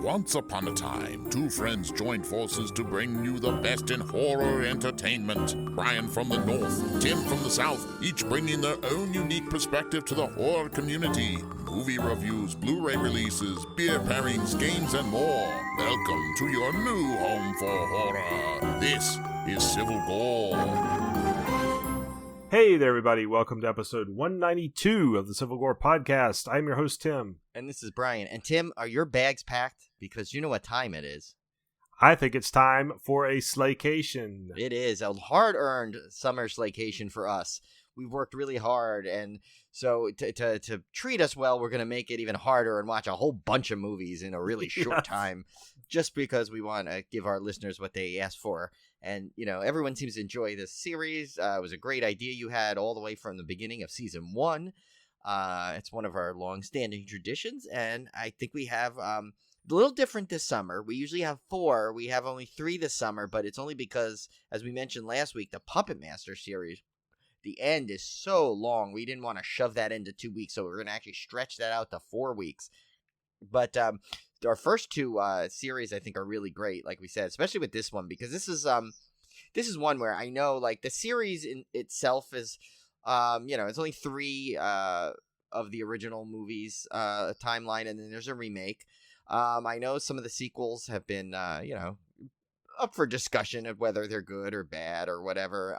Once upon a time, two friends joined forces to bring you the best in horror entertainment. Brian from the north, Tim from the south, each bringing their own unique perspective to the horror community. Movie reviews, Blu-ray releases, beer pairings, games, and more. Welcome to your new home for horror. This is Civil Gore. Hey there, everybody. Welcome to episode 192 of the Civil Gore Podcast. I'm your host, Tim. And this is Brian. And Tim, are your bags packed? Because you know what time it is. I think it's time for a slaycation. It is a hard-earned summer slaycation for us. We've worked really hard, and so to treat us well, we're going to make it even harder and watch a whole bunch of movies in a really short time, just because we want to give our listeners what they asked for. And, you know, everyone seems to enjoy this series. It was a great idea you had all the way from the beginning of season 1. It's one of our long-standing traditions, and I think we have a little different this summer. We usually have 4. We have only 3 this summer, but it's only because, as we mentioned last week, the Puppet Master series, the end is so long. We didn't want to shove that into 2 weeks, so we're going to actually stretch that out to 4 weeks. But our first 2 series, I think, are really great, like we said, especially with this one, because this is one where I know, like, the series in itself is, it's only 3 of the original movies timeline, and then there's a remake. I know some of the sequels have been, up for discussion of whether they're good or bad or whatever.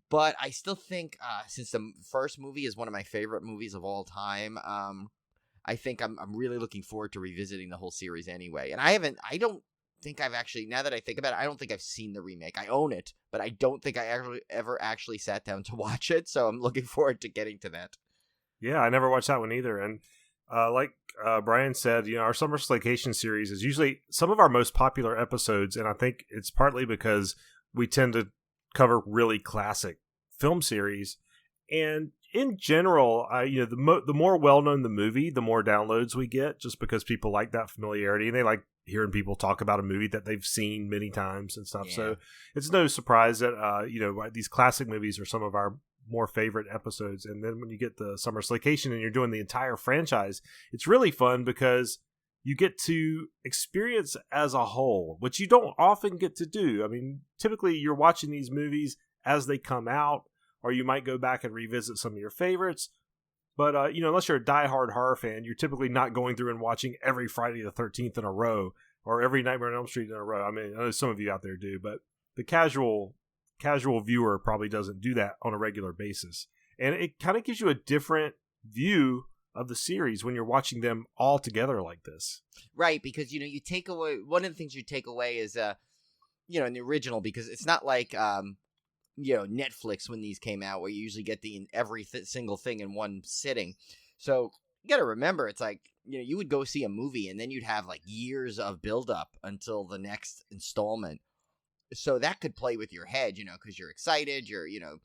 But I still think, since the first movie is one of my favorite movies of all time, I think I'm really looking forward to revisiting the whole series anyway. And I don't think I've actually, now that I think about it, I don't think I've seen the remake. I own it, but I don't think I ever actually sat down to watch it. So I'm looking forward to getting to that. Yeah, I never watched that one either. And like Brian said, our Summer Slaycation series is usually some of our most popular episodes. And I think it's partly because we tend to cover really classic film series. And in general, the more well-known the movie, the more downloads we get, just because people like that familiarity, and they like hearing people talk about a movie that they've seen many times and stuff. Yeah. So it's no surprise that these classic movies are some of our more favorite episodes. And then when you get the Summer Slaycation and you're doing the entire franchise, it's really fun because you get to experience as a whole, which you don't often get to do. I mean, typically you're watching these movies as they come out, or you might go back and revisit some of your favorites. But, unless you're a diehard horror fan, you're typically not going through and watching every Friday the 13th in a row or every Nightmare on Elm Street in a row. I mean, I know some of you out there do, but the casual viewer probably doesn't do that on a regular basis. And it kind of gives you a different view of the series when you're watching them all together like this. Right, because, you take away, one of the things you take away is, in the original, because it's not like, Netflix when these came out, where you usually get every single thing in one sitting. So you got to remember, it's like, you would go see a movie and then you'd have like years of buildup until the next installment. So that could play with your head, because you're excited. You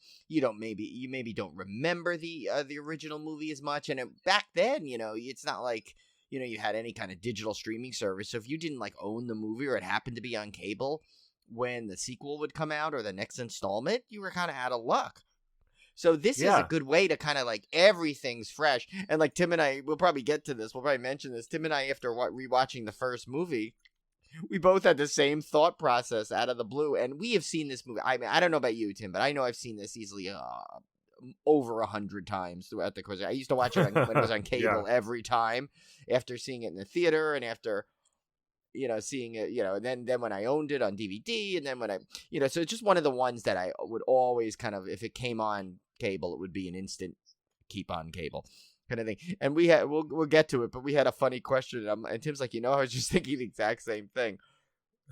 maybe don't remember the original movie as much. And back then, it's not like, you had any kind of digital streaming service. So if you didn't like own the movie or it happened to be on cable when the sequel would come out or the next installment, you were kind of out of luck. So this is a good way to kind of like everything's fresh. And like Tim and I, we'll probably get to this. We'll probably mention this. Tim and I, after rewatching the first movie, we both had the same thought process out of the blue. And we have seen this movie. I mean, I don't know about you, Tim, but I know I've seen this easily over 100 times throughout the course. I used to watch it when it was on cable every time after seeing it in the theater and after seeing it, and then when I owned it on DVD, and then when so it's just one of the ones that I would always kind of, if it came on cable, it would be an instant keep on cable kind of thing. And we'll get to it, but we had a funny question, and Tim's like, I was just thinking the exact same thing.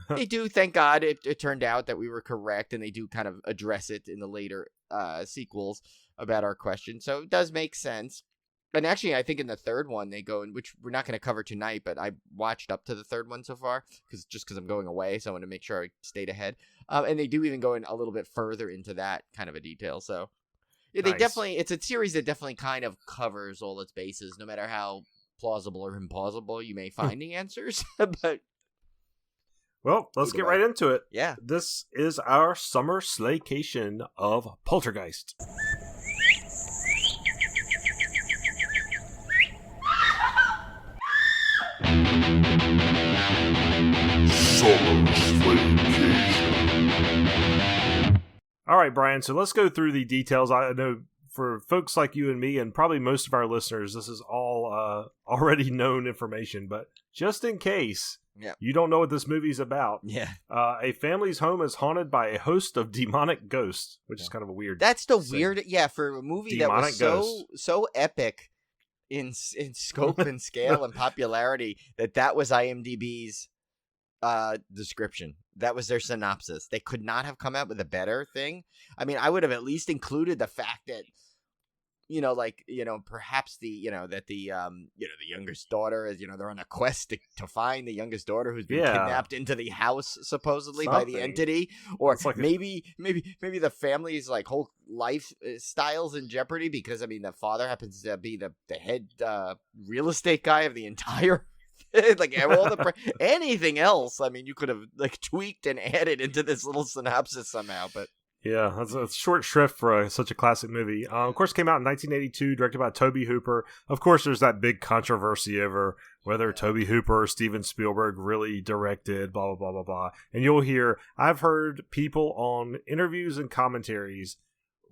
They do, thank God, it turned out that we were correct, and they do kind of address it in the later sequels about our question, so it does make sense. And actually, I think in the third one, they go in, which we're not going to cover tonight, but I watched up to the third one so far, because I'm going away, so I want to make sure I stayed ahead. And they do even go in a little bit further into that kind of a detail. So they definitely, it's a series that definitely kind of covers all its bases, no matter how plausible or implausible you may find the answers. But well, let's get right into it. Yeah. This is our Summer Slaycation of Poltergeist. Summer Slaycation. All right, Brian, so let's go through the details. I know for folks like you and me, and probably most of our listeners, this is all already known information, but just in case you don't know what this movie's about, a family's home is haunted by a host of demonic ghosts, which is kind of a weird That's the thing. weird, for a movie Demonic that was so epic in scope and scale and popularity that was IMDb's description. That was their synopsis. They could not have come out with a better thing. I mean, I would have at least included the fact that, perhaps the youngest daughter is, they're on a quest to find the youngest daughter who's been kidnapped into the house supposedly by the entity, or like maybe the family's like whole lifestyles in jeopardy because the father happens to be the head real estate guy of the entire like all anything else. I mean, you could have like tweaked and added into this little synopsis somehow, but yeah, that's a short shrift for such a classic movie. Of course, it came out in 1982, directed by Tobe Hooper. Of course, there's that big controversy over whether Tobe Hooper or Steven Spielberg really directed, blah, blah, blah, blah, blah. And you'll hear, I've heard people on interviews and commentaries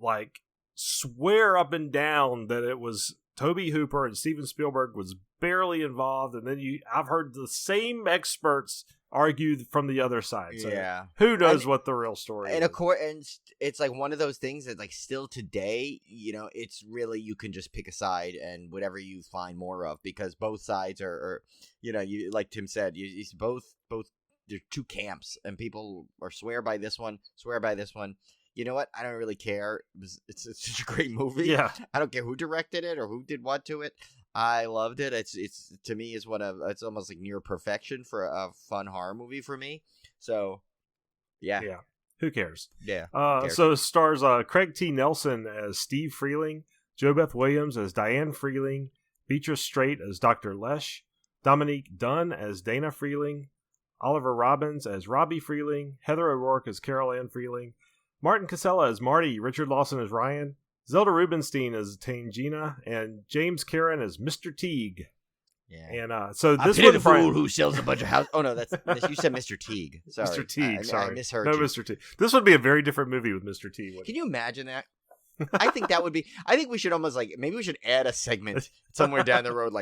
like swear up and down that it was Tobe Hooper and Steven Spielberg was barely involved. And then I've heard the same experts argued from the other side. So who knows what the real story is? And of course, and it's like one of those things that like still today, it's really, you can just pick a side and whatever you find more of, because both sides are you like Tim said, you both they're two camps, and people are swear by this one. You know what? I don't really care. It's such a great movie. Yeah. I don't care who directed it or who did what to it. I loved it. It's to me is it's almost like near perfection for a fun horror movie for me. So, yeah. Who cares? Yeah. So it stars Craig T. Nelson as Steve Freeling, Jo Beth Williams as Diane Freeling, Beatrice Straight as Dr. Lesh, Dominique Dunn as Dana Freeling, Oliver Robbins as Robbie Freeling, Heather O'Rourke as Carol Ann Freeling, Martin Casella as Marty, Richard Lawson as Ryan, Zelda Rubinstein as Tangina, and James Karen as Mr. Teague. Yeah. And so this one, the fool who sells a bunch of houses. Oh no, that's you said Mr. Teague. Sorry, Mr. Teague. Sorry, I misheard no, you. Mr. Teague. This would be a very different movie with Mr. Teague. Can you imagine that? I think that would be. I think we should almost maybe we should add a segment somewhere down the road,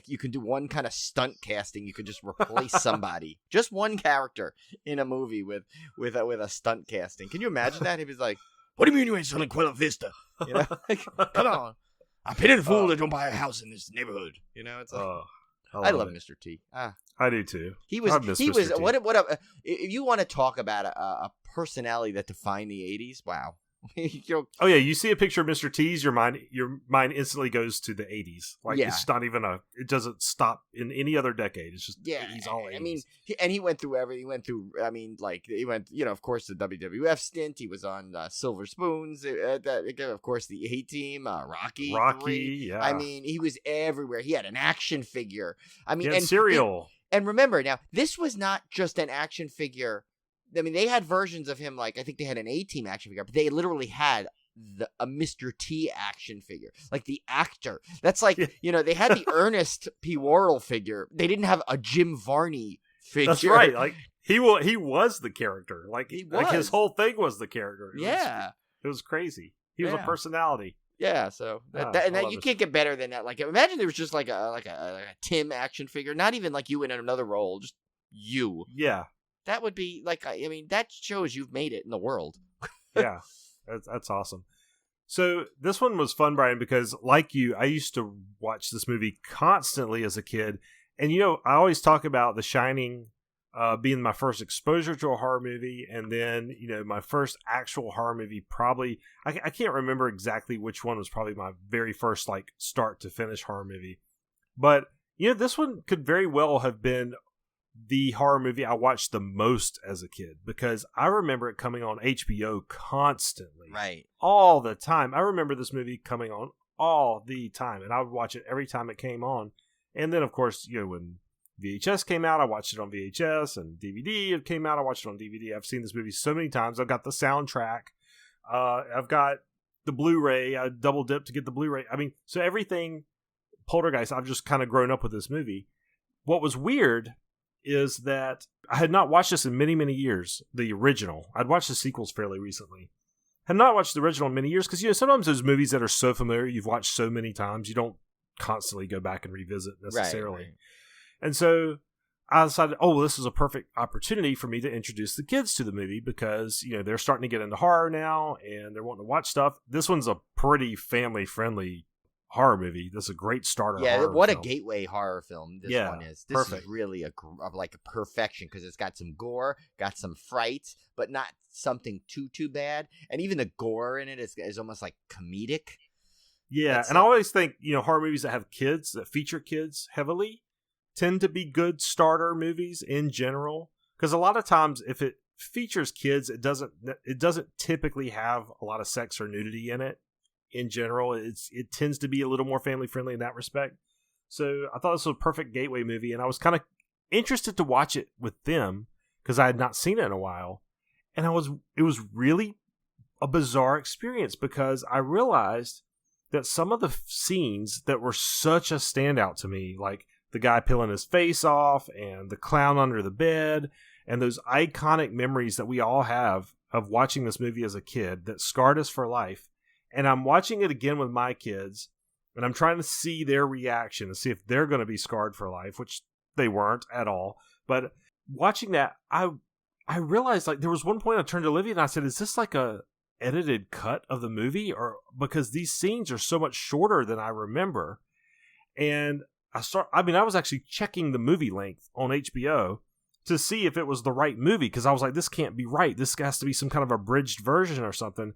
you can do one kind of stunt casting. You could just replace somebody, just one character in a movie with a stunt casting. Can you imagine that? He was like, "What do you mean you ain't selling Quella Vista? Come on, I pity the fool that don't buy a house in this neighborhood." It's like, I love Mr. T. I do too. He was. Mr. T. If you want to talk about a personality that defined the '80s, wow. Oh yeah, you see a picture of Mr. T's, your mind instantly goes to the 80s. It's not even it doesn't stop in any other decade. It's just 80s, all 80s. I mean, he went through everything. He went through. I mean, he went. Of course, the WWF stint. He was on Silver Spoons. Of course, the A-Team, Rocky. 3. Yeah. I mean, he was everywhere. He had an action figure. I mean, and Serial. And remember now, this was not just an action figure. I mean, they had versions of him, I think they had an A-Team action figure, but they literally had a Mr. T action figure, like the actor. That's they had the Ernest P. Worrell figure. They didn't have a Jim Varney figure. That's right. He was the character. His whole thing was the character. It was crazy. He was a personality. Yeah, so you can't get better than that. Imagine there was just like a Tim action figure, not even like you in another role, just you. Yeah. That would be that shows you've made it in the world. Yeah, that's awesome. So this one was fun, Brian, because like you, I used to watch this movie constantly as a kid. And, I always talk about The Shining being my first exposure to a horror movie. And then, my first actual horror movie probably, I can't remember exactly which one was probably my very first start to finish horror movie. But, this one could very well have been the horror movie I watched the most as a kid, because I remember it coming on HBO constantly. Right. All the time. I remember this movie coming on all the time, and I would watch it every time it came on. And then, of course, when VHS came out, I watched it on VHS, and DVD it came out, I watched it on DVD. I've seen this movie so many times. I've got the soundtrack. I've got the Blu-ray. I double dipped to get the Blu-ray. I mean, so everything Poltergeist, I've just kind of grown up with this movie. what was weird is that I had not watched this in many, many years, the original. I'd watched the sequels fairly recently. Had not watched the original in many years because, sometimes those movies that are so familiar, you've watched so many times, you don't constantly go back and revisit necessarily. Right. And so I decided, this is a perfect opportunity for me to introduce the kids to the movie because, they're starting to get into horror now and they're wanting to watch stuff. This one's a pretty family-friendly horror movie. This is a great starter horror what film. A gateway horror film this one is. This perfect. is really a perfection because it's got some gore, got some fright, but not something too bad. And even the gore in it is almost like comedic. Yeah, and I always think, horror movies that have kids, that feature kids heavily, tend to be good starter movies in general. Because a lot of times, if it features kids, it doesn't typically have a lot of sex or nudity in it. In general, it tends to be a little more family friendly in that respect. So I thought this was a perfect gateway movie, and I was kind of interested to watch it with them because I had not seen it in a while, and it was really a bizarre experience because I realized that some of the scenes that were such a standout to me, like the guy peeling his face off and the clown under the bed, and those iconic memories that we all have of watching this movie as a kid that scarred us for life. And I'm watching it again with my kids, and I'm trying to see their reaction and see if they're going to be scarred for life, which they weren't at all. But watching that, I realized, like, there was one point I turned to Olivia and I said, is this like a edited cut of the movie? Or because these scenes are so much shorter than I remember. And I was actually checking the movie length on HBO to see if it was the right movie, because I was like, this can't be right. This has to be some kind of abridged version or something.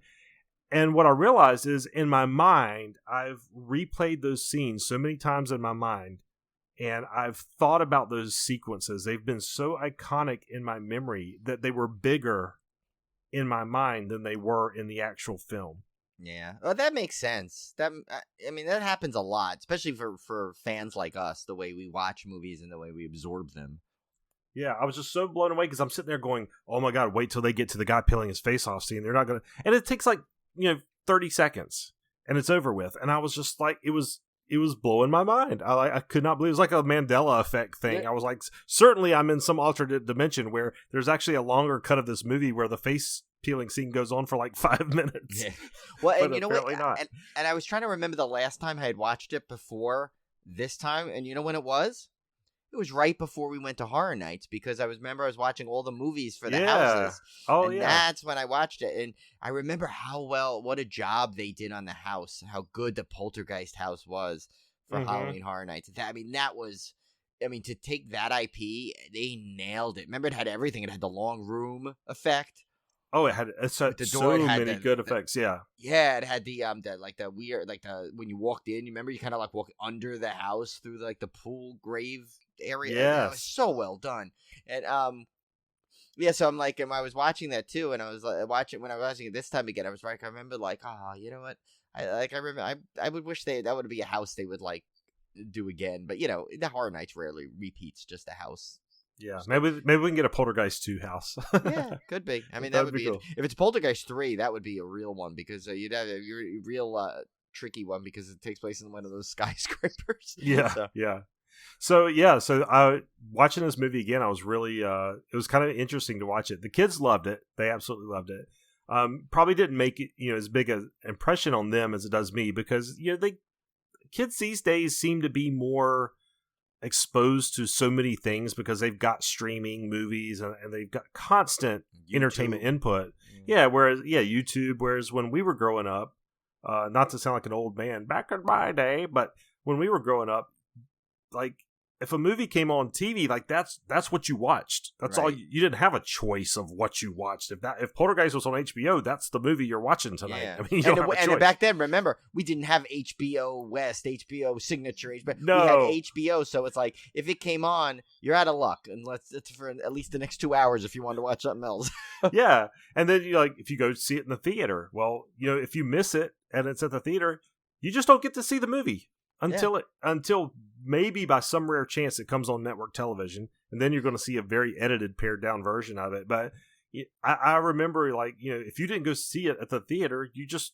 And what I realized is, in my mind, I've replayed those scenes so many times in my mind, and I've thought about those sequences. They've been so iconic in my memory that they were bigger in my mind than they were in the actual film. Yeah. Well, that makes sense. That happens a lot, especially for fans like us, the way we watch movies and the way we absorb them. Yeah, I was just so blown away because I'm sitting there going, oh my God, wait till they get to the guy peeling his face off scene. They're not going to... And it takes 30 seconds and it's over with. And I was just like, it was blowing my mind. I could not believe it. Was like a Mandela effect thing. Yeah. I was like, certainly I'm in some alternate dimension where there's actually a longer cut of this movie where the face peeling scene goes on for like 5 minutes. Yeah. Well, and you know what? Not. And I was trying to remember the last time I had watched it before this time. And you know when it was? It was right before we went to Horror Nights because I was watching all the movies for the houses. Oh, and that's when I watched it. And I remember what a job they did on the house, how good the Poltergeist house was for Halloween Horror Nights. To take that IP, they nailed it. Remember, it had everything. It had the long room effect. Oh, it had so many good effects. Yeah. Yeah, it had the weird, when you walked in, you remember you kind of like walk under the house through like the pool grave area. Yeah, it was so well done. And so I'm like, I was watching that too, and I was when I was watching it this time again, I was like, I remember like, you know what, I would wish that would be a house they would like do again, but the Horror Nights rarely repeats just a house. Yeah, maybe we can get a Poltergeist 2 house. Yeah, could be. I mean, that would be cool. If it's Poltergeist 3, that would be a real one because you'd have a real tricky one because it takes place in one of those skyscrapers. Yeah, So watching this movie again, I was really it was kind of interesting to watch it. The kids loved it; they absolutely loved it. Probably didn't make it as big an impression on them as it does me because kids these days seem to be more exposed to so many things because they've got streaming movies and they've got constant YouTube. Entertainment input. Yeah, YouTube. Whereas when we were growing up, not to sound like an old man, back in my day, but when we were growing up, like if a movie came on TV, like that's what you watched. That's right. All you didn't have a choice of what you watched. If Poltergeist was on HBO, that's the movie you're watching tonight. Yeah. I mean, and back then, remember, we didn't have HBO West, HBO Signature, but no. We had HBO. So it's like if it came on, you're out of luck, unless it's for at least the next 2 hours if you want to watch something else. Yeah, and then if you go see it in the theater, well, if you miss it and it's at the theater, you just don't get to see the movie. Until maybe by some rare chance it comes on network television, and then you're going to see a very edited, pared down version of it. But I remember, if you didn't go see it at the theater, you just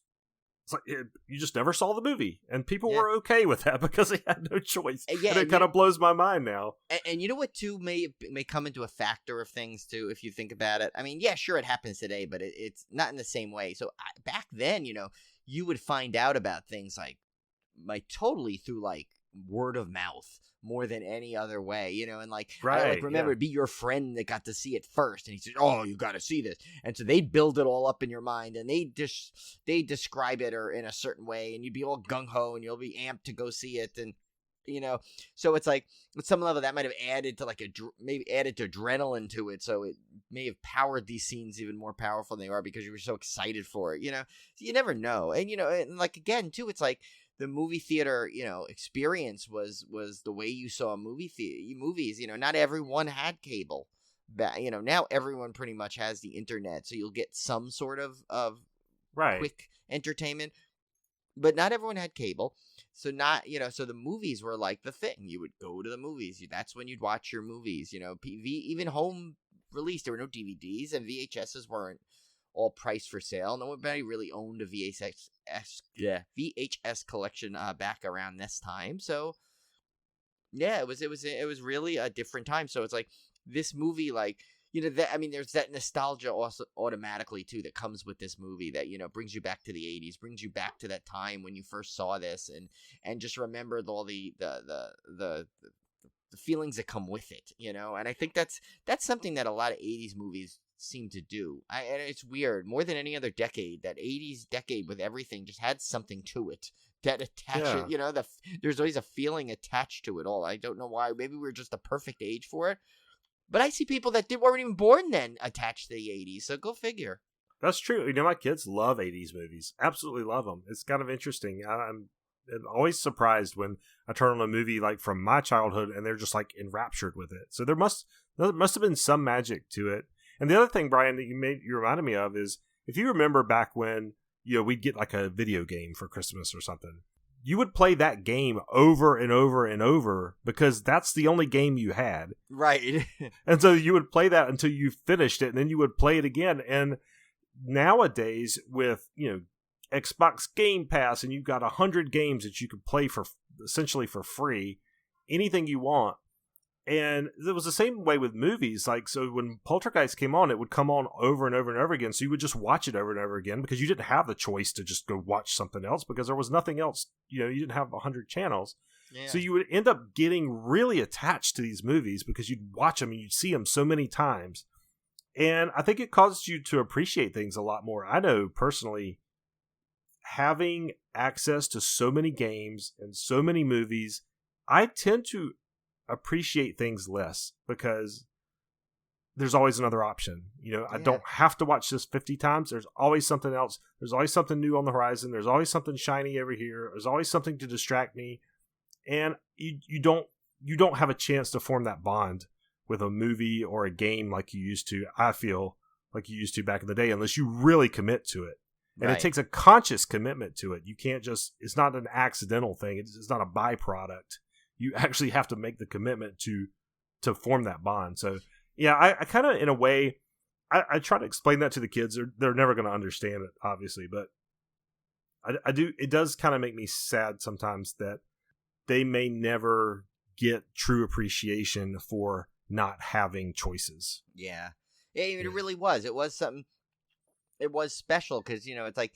It's like you just never saw the movie, and people Yeah. were okay with that because they had no choice. Yeah, and it kind of blows my mind now. And you know what, too, may come into a factor of things, too, if you think about it. I mean, yeah, sure, it happens today, but it's not in the same way. So back then, you would find out about things like totally through like word of mouth more than any other way, and I remember it'd be your friend that got to see it first, and he said, "Oh, you got to see this," and so they'd build it all up in your mind, and they describe it or in a certain way, and you'd be all gung ho, and you'll be amped to go see it, and so it's like at some level that might have added to maybe added to adrenaline to it, so it may have powered these scenes even more powerful than they are because you were so excited for it, So you never know, and and like again too, it's like the movie theater, experience was the way you saw movies. Not everyone had cable. Now everyone pretty much has the internet, so you'll get some sort of quick entertainment. But not everyone had cable, so so the movies were like the thing. You would go to the movies. That's when you'd watch your movies. Even home release. There were no DVDs, and VHSs weren't all priced for sale. Nobody really owned a VHS collection back around this time. So yeah, it was really a different time. So it's like this movie, like there's that nostalgia also automatically too that comes with this movie that brings you back to the 80s, brings you back to that time when you first saw this, and just remembered all the feelings that come with it, and I think that's something that a lot of 80s movies seem to do. And it's weird, more than any other decade, that 80s decade with everything just had something to it that attached it, there's always a feeling attached to it all. I don't know why. Maybe we were just the perfect age for it, but I see people that weren't even born then attached to the 80s, so go figure. That's true. My kids love 80s movies, absolutely love them. It's kind of interesting. I'm always surprised when I turn on a movie like from my childhood and they're just like enraptured with it. So there must have been some magic to it. And the other thing, Brian, that you reminded me of is, if you remember back when, we'd get like a video game for Christmas or something, you would play that game over and over and over because that's the only game you had. Right. And so you would play that until you finished it, and then you would play it again. And nowadays with, Xbox Game Pass, and you've got 100 games that you could play for essentially for free, anything you want. And it was the same way with movies. Like, so when Poltergeist came on, it would come on over and over and over again. So you would just watch it over and over again because you didn't have the choice to just go watch something else because there was nothing else. You didn't have 100 channels. Yeah. So you would end up getting really attached to these movies because you'd watch them and you'd see them so many times. And I think it caused you to appreciate things a lot more. I know personally, having access to so many games and so many movies, I tend to appreciate things less because there's always another option. I don't have to watch this 50 times. There's always something else. There's always something new on the horizon. There's always something shiny over here. There's always something to distract me. And you don't have a chance to form that bond with a movie or a game like you used to. I feel like you used to back in the day, unless you really commit to it. And It takes a conscious commitment to it. You can't just, it's not an accidental thing. It's not a byproduct. You actually have to make the commitment to form that bond. So, yeah, I kind of, in a way, I try to explain that to the kids. They're never going to understand it, obviously. But I do. It does kind of make me sad sometimes that they may never get true appreciation for not having choices. Yeah. It really was. It was something. It was special because, it's like,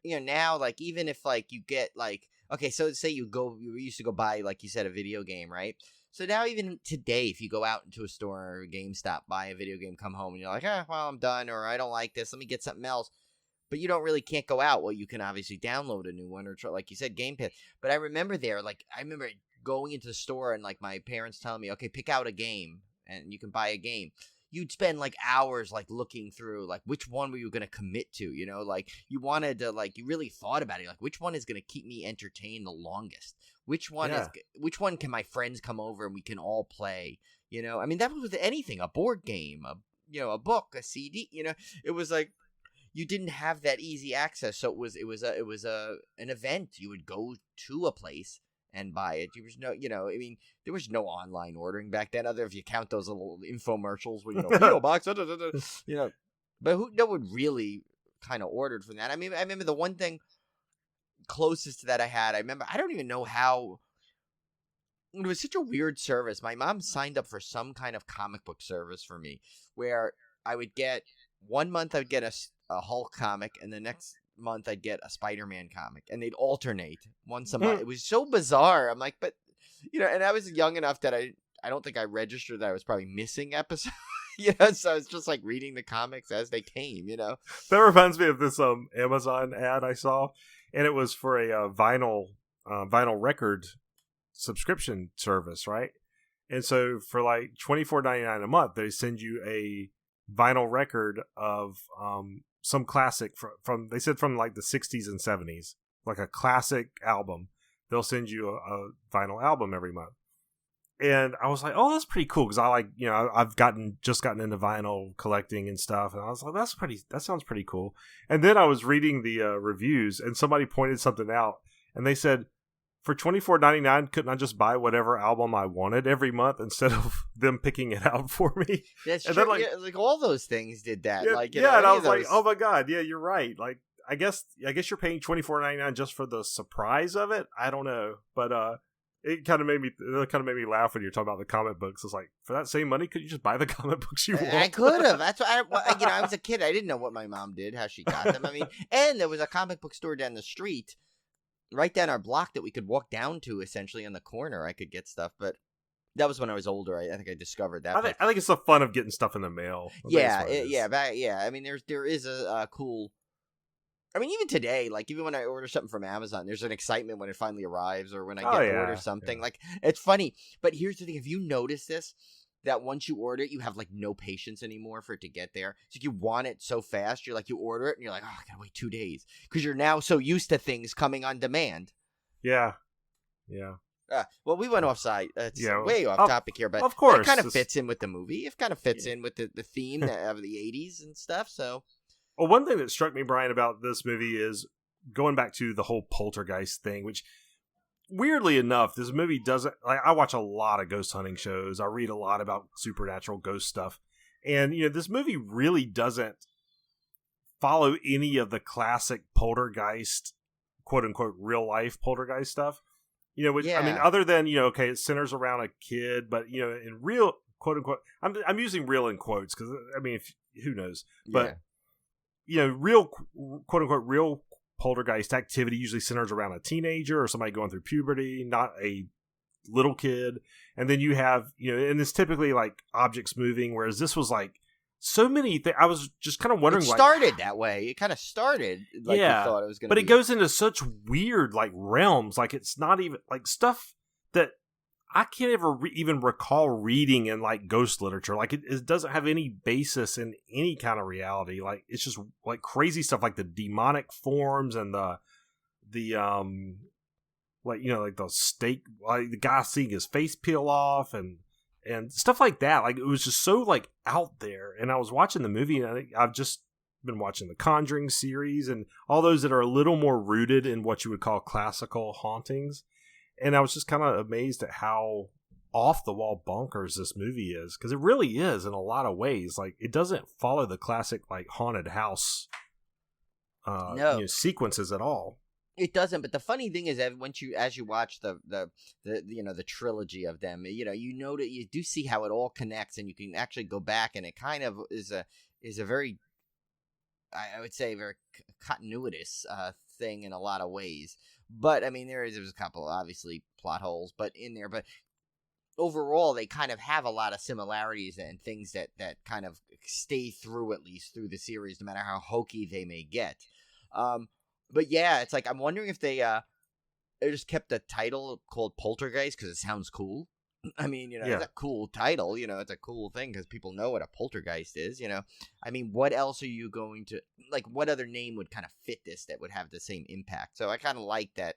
now, like, even if, like, you get, like, okay, so say you used to go buy, like you said, a video game, right? So now even today, if you go out into a store or a GameStop, buy a video game, come home, and you're like, well, I'm done, or I don't like this, let me get something else. But you can't go out. Well, you can obviously download a new one or try, like you said, Game Pass. But I remember going into the store and, like, my parents telling me, okay, pick out a game, and you can buy a game. You'd spend like hours like looking through like which one were you going to commit to, like you wanted to, like, you really thought about it, like which one is going to keep me entertained the longest, which one can my friends come over and we can all play, I mean, that was with anything, a board game, a book, a CD, it was like you didn't have that easy access, so it was an event. You would go to a place and buy it. There was no, I mean, there was no online ordering back then, other if you count those little infomercials where, PO box, but no one really kind of ordered from that. I mean, I remember the one thing closest to that I had. I remember, I don't even know how. It was such a weird service. My mom signed up for some kind of comic book service for me where I would get 1 month I'd get a Hulk comic, and the next month I'd get a Spider-Man comic, and they'd alternate once a month. It was so bizarre. I'm like, but and I was young enough that I don't think I registered that I was probably missing episodes. So I was just like reading the comics as they came. That reminds me of this Amazon ad I saw, and it was for a vinyl record subscription service, right? And so for like $24.99 a month, they send you a vinyl record of some classic from they said from like the 60s and 70s, like a classic album. They'll send you a vinyl album every month. And I was like, oh, that's pretty cool, because I like, I've just gotten into vinyl collecting and stuff, and I was like, that sounds pretty cool. And then I was reading the reviews, and somebody pointed something out, and they said, for $24.99, couldn't I just buy whatever album I wanted every month instead of them picking it out for me? That's and true. Then, like all those things did that. Yeah, and I was like, oh my god, yeah, you're right. Like, I guess you're paying $24.99 just for the surprise of it. I don't know, but it kind of made me laugh when you're talking about the comic books. It's like, for that same money, could you just buy the comic books you want? I could have. That's why I was a kid. I didn't know what my mom did, how she got them. I mean, and there was a comic book store down the street, right down our block, that we could walk down to, essentially on the corner. I could get stuff, but that was when I was older. I think I discovered that. I think it's the fun of getting stuff in the mail. Yeah. I mean, there is a cool. I mean, even today, like, even when I order something from Amazon, there's an excitement when it finally arrives, or when I get to order something. Yeah. Like, it's funny. But here's the thing. Have you noticed this? That once you order it, you have, like, no patience anymore for it to get there. So you want it so fast. You're like, you order it, and you're like, oh, I gotta wait 2 days. Because you're now so used to things coming on demand. Yeah. Well, we went offside. It's way off topic here, but of course, it kind of fits in with the movie. It kind of fits in with the theme of the 80s and stuff, so... Well, one thing that struck me, Brian, about this movie is going back to the whole poltergeist thing, which, weirdly enough, this movie doesn't... Like, I watch a lot of ghost hunting shows. I read a lot about supernatural ghost stuff. And, this movie really doesn't follow any of the classic poltergeist, quote-unquote, real-life poltergeist stuff. Which, I mean, other than, okay, it centers around a kid, but, in real, quote-unquote... I'm using real in quotes, because, I mean, who knows? But... real, quote unquote, real poltergeist activity usually centers around a teenager or somebody going through puberty, not a little kid. And then you have, and it's typically like objects moving, whereas this was like so many things. I was just kind of wondering. It started that way. It kind of started like you thought it was going to be. But it goes into such weird like realms. Like, it's not even like stuff that I can't ever even recall reading in like ghost literature. Like, it doesn't have any basis in any kind of reality. Like, it's just like crazy stuff, like the demonic forms and the like the stake, like the guy seeing his face peel off and stuff like that. Like, it was just so like out there. And I was watching the movie, and I've just been watching the Conjuring series and all those that are a little more rooted in what you would call classical hauntings. And I was just kind of amazed at how off the wall bonkers this movie is, because it really is in a lot of ways. Like, it doesn't follow the classic like haunted house sequences at all. It doesn't. But the funny thing is that as you watch the trilogy of them, you do see how it all connects, and you can actually go back, and it kind of is a very, I would say, very continuous thing in a lot of ways. But I mean, there's a couple obviously plot holes, but overall they kind of have a lot of similarities and things that kind of stay through, at least through the series, no matter how hokey they may get. But yeah, it's like I'm wondering if they just kept the title called Poltergeist because it sounds cool. I mean, it's a cool title, it's a cool thing because people know what a poltergeist is, I mean, what else are you going to, like, what other name would kind of fit this that would have the same impact? So I kind of like that,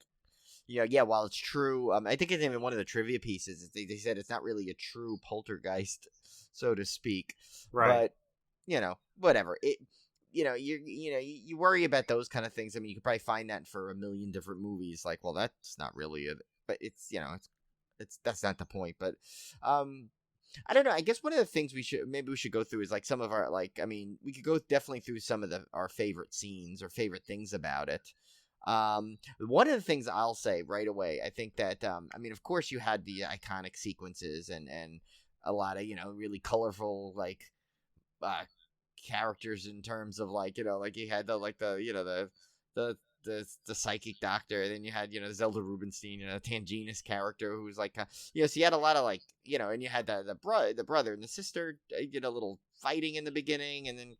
while it's true, I think it's even one of the trivia pieces, they said it's not really a true poltergeist, so to speak. Right. But, whatever. You worry about those kind of things. I mean, you could probably find that for a million different movies. Like, well, that's not really it, but it's, that's not the point, but I don't know. I guess one of the things we should go through is like some of our, like, I mean, we could go definitely through some of our favorite scenes or favorite things about it. One of the things I'll say right away, I think that, I mean, of course you had the iconic sequences and a lot of, really colorful, like, characters in terms of like, like you had the psychic doctor, and then you had, Zelda Rubinstein, Tangina's character who's like, so you had a lot of like, and you had the brother and the sister, little fighting in the beginning, and then,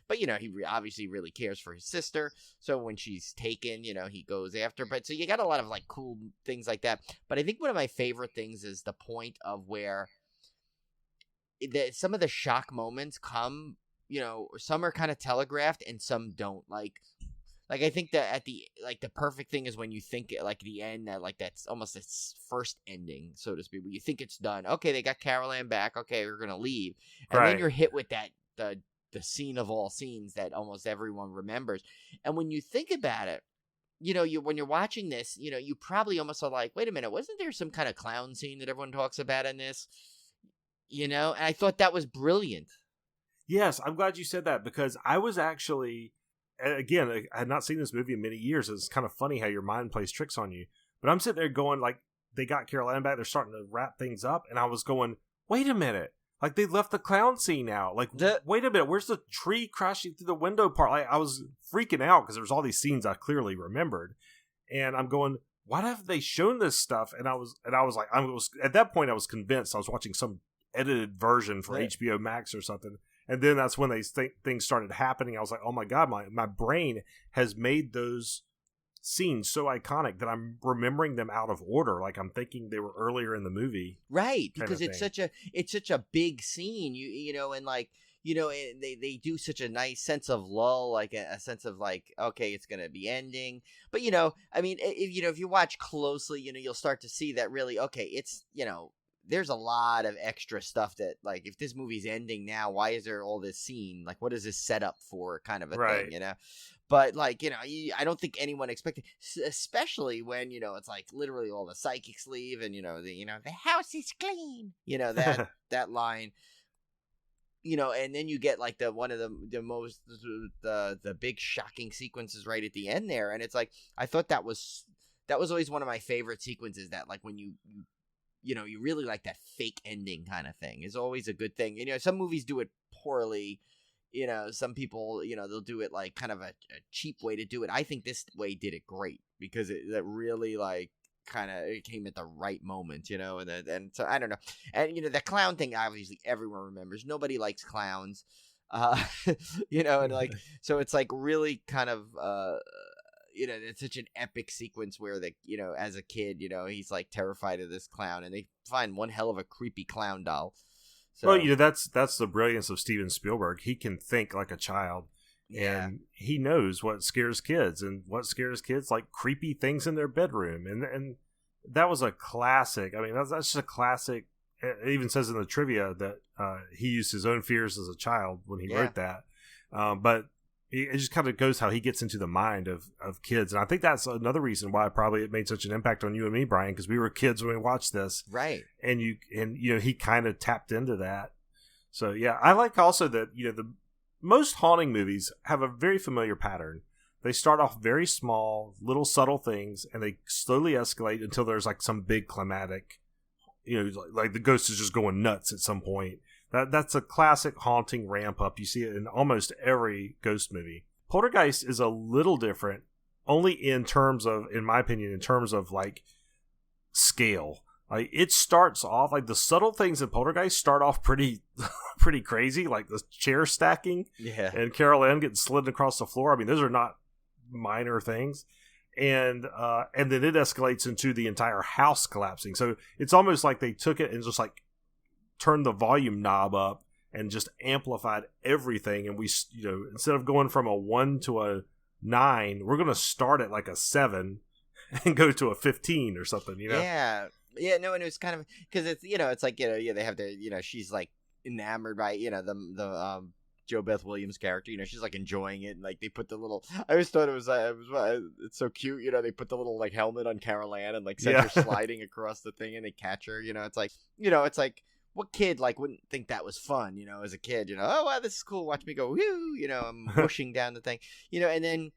but he obviously really cares for his sister. So when she's taken, he goes after, but so you got a lot of like cool things like that. But I think one of my favorite things is the point of where some of the shock moments come, some are kind of telegraphed and some don't. Like I think that at the perfect thing is when you think like the end, that like that's almost its first ending, so to speak, where you think it's done. Okay, they got Carol Ann back. Okay, we're gonna leave, and then you're hit with that the scene of all scenes that almost everyone remembers. And when you think about it, when you're watching this, you probably almost are like, wait a minute, wasn't there some kind of clown scene that everyone talks about in this? And I thought that was brilliant. Yes, I'm glad you said that, because I was actually, again, I had not seen this movie in many years. It's kind of funny how your mind plays tricks on you. But I'm sitting there going, like, they got Carol Ann back, they're starting to wrap things up, and I was going, wait a minute. Like, they left the clown scene out. Like, wait a minute, where's the tree crashing through the window part? Like, I was freaking out because there was all these scenes I clearly remembered. And I'm going, why have they shown this stuff? And I was like, at that point I was convinced I was watching some edited version for HBO Max or something. And then that's when things started happening. I was like, oh my God, my brain has made those scenes so iconic that I'm remembering them out of order. Like I'm thinking they were earlier in the movie. Right. Because it's such a big scene, and like, they do such a nice sense of lull, like a sense of like, okay, it's going to be ending. But, I mean, if you watch closely, you'll start to see that really, okay, it's, there's a lot of extra stuff that, like, if this movie's ending now, why is there all this scene? Like, what is this set up for, kind of a thing, But, like, I don't think anyone expected, especially when, it's like literally all the psychics leave and, the house is clean, that line, and then you get like one of the most, the big shocking sequences right at the end there. And it's like, I thought that was always one of my favorite sequences, that like when you really like that fake ending kind of thing is always a good thing. Some movies do it poorly. Some people, they'll do it like kind of a cheap way to do it. I think this way did it great, because that really like kind of, it came at the right moment, and so I don't know. And, the clown thing, obviously everyone remembers. Nobody likes clowns, and like, so it's like really kind of, it's such an epic sequence where as a kid, he's like terrified of this clown, and they find one hell of a creepy clown doll. So, well, that's the brilliance of Steven Spielberg. He can think like a child, and he knows what scares kids, and what scares kids, like creepy things in their bedroom, and that was a classic. I mean, that's just a classic. It even says in the trivia that he used his own fears as a child when he wrote that, but it just kind of goes how he gets into the mind of kids. And I think that's another reason why probably it made such an impact on you and me, Brian, because we were kids when we watched this. Right. And he kind of tapped into that. So, yeah, I like also that, the most haunting movies have a very familiar pattern. They start off very small, little subtle things, and they slowly escalate until there's like some big climatic, like the ghost is just going nuts at some point. That's a classic haunting ramp up. You see it in almost every ghost movie. Poltergeist is a little different, only in my opinion, in terms of like scale. Like it starts off like the subtle things in Poltergeist start off pretty crazy, like the chair stacking, and Carol Ann getting slid across the floor. I mean, those are not minor things. And then it escalates into the entire house collapsing. So it's almost like they took it and just like turned the volume knob up and just amplified everything. And we, instead of going from a 1 to a 9, we're going to start at like a 7 and go to a 15 or something, Yeah. No, and it was kind of, because it's, it's like, they have the, she's like enamored by, the Joe Beth Williams character, she's like enjoying it, and like they put the little, I always thought it was it's so cute, they put the little like helmet on Carol Ann and like send her sliding across the thing and they catch her, it's like what kid like wouldn't think that was fun, as a kid, oh wow, this is cool, watch me go, whoo, I'm whooshing down the thing, and then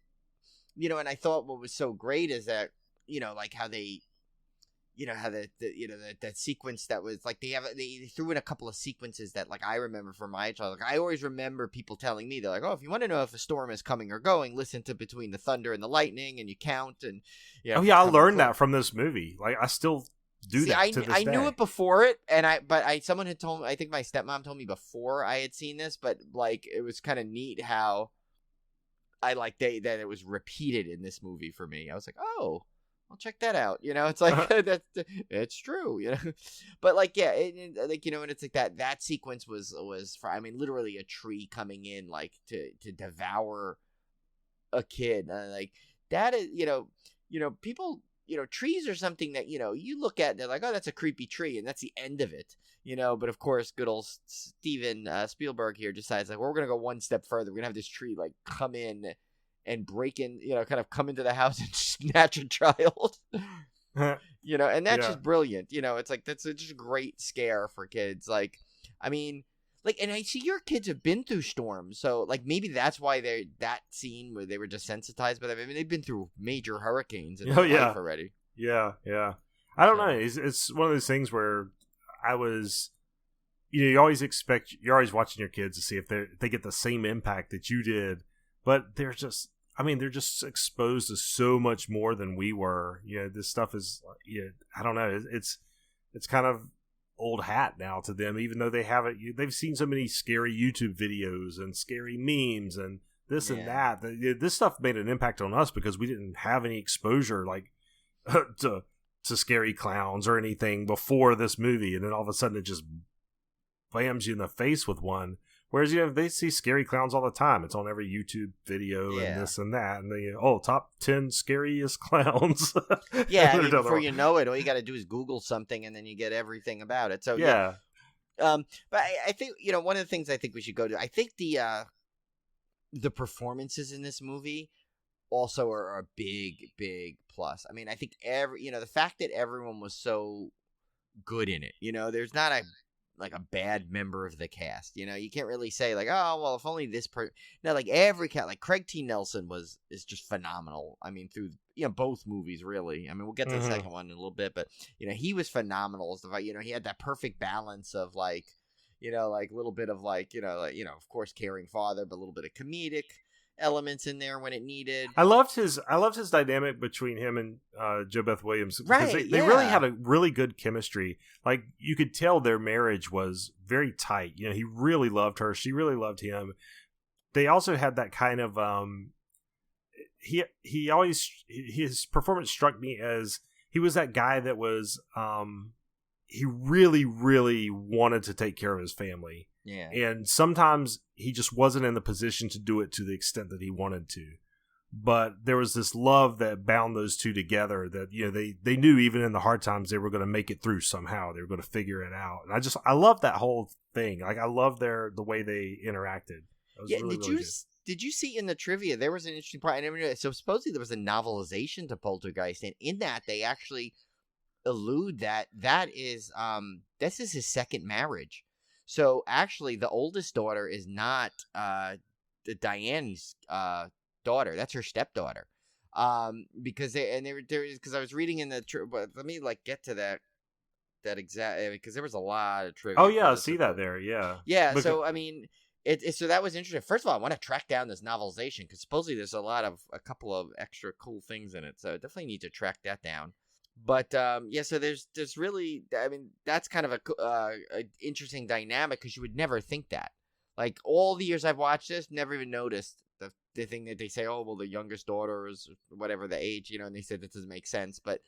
and I thought what was so great is that, like how they, how that sequence that was like, they threw in a couple of sequences that like I remember from my child. Like I always remember people telling me, they're like, oh, if you want to know if a storm is coming or going, listen to between the thunder and the lightning, and you count. And oh yeah, I learned that from this movie. Like I still do that to this I day. knew it before it, but someone had told me, I think my stepmom told me before I had seen this, but like it was kind of neat how I like that it was repeated in this movie for me. I was like, oh, I'll check that out. It's like it's true. But like like and it's like that sequence was for, I mean, literally a tree coming in like to devour a kid. Like that is people. Trees are something that, you look at and they're like, oh, that's a creepy tree. And that's the end of it, But of course, good old Steven Spielberg here decides like, well, we're going to go one step further. We're going to have this tree like come in and break in, kind of come into the house and snatch a child, and that's just brilliant. It's like, that's just a great scare for kids. Like, I mean, like, and I see your kids have been through storms, so like maybe that's why that scene where they were desensitized. But I mean, they've been through major hurricanes in their life already. Yeah. I don't know. It's one of those things where I was, you're always watching your kids to see if they get the same impact that you did, but they're just exposed to so much more than we were. This stuff is, I don't know. It's kind of old hat now to them, even though they've seen so many scary YouTube videos and scary memes and this and that. This stuff made an impact on us because we didn't have any exposure like to scary clowns or anything before this movie, and then all of a sudden it just slams you in the face with one. Whereas they see scary clowns all the time. It's on every YouTube video and this and that, and they top 10 scariest clowns. Yeah, I mean, before you know it, all you got to do is Google something, and then you get everything about it. So yeah. But I think one of the things I think we should go to. I think the performances in this movie also are a big plus. I mean, I think the fact that everyone was so good in it. There's not a bad member of the cast. You can't really say like, oh well, if only this person. No, like every cat, like Craig T. Nelson is just phenomenal. I mean, through both movies really. I mean, we'll get to the second one in a little bit, but he was phenomenal as the he had that perfect balance of like like a little bit of like of course caring father, but a little bit of comedic elements in there when it needed. I loved his dynamic between him and Jo Beth Williams, because right? They really had a really good chemistry. Like you could tell their marriage was very tight. He really loved her, she really loved him. They also had that kind of his performance struck me as he was that guy that was he really wanted to take care of his family. Yeah. And sometimes he just wasn't in the position to do it to the extent that he wanted to. But there was this love that bound those two together that, they knew even in the hard times they were going to make it through somehow. They were going to figure it out. And I love that whole thing. Like I love the way they interacted. Really, did you see in the trivia, there was an interesting part. I never knew that. So supposedly there was a novelization to Poltergeist, and in that they actually allude that is this is his second marriage. So actually, the oldest daughter is not Diane's daughter. That's her stepdaughter. Because because I was reading in the but let me get to that exact, because there was a lot of trivia. Oh yeah, I see that there. Yeah. Yeah. So I mean, so that was interesting. First of all, I want to track down this novelization because supposedly there's a couple of extra cool things in it. So definitely need to track that down. But so there's really, I mean, that's kind of a interesting dynamic because you would never think that. Like all the years I've watched this, never even noticed the thing that they say, oh well, the youngest daughter is whatever the age, and they said that doesn't make sense, but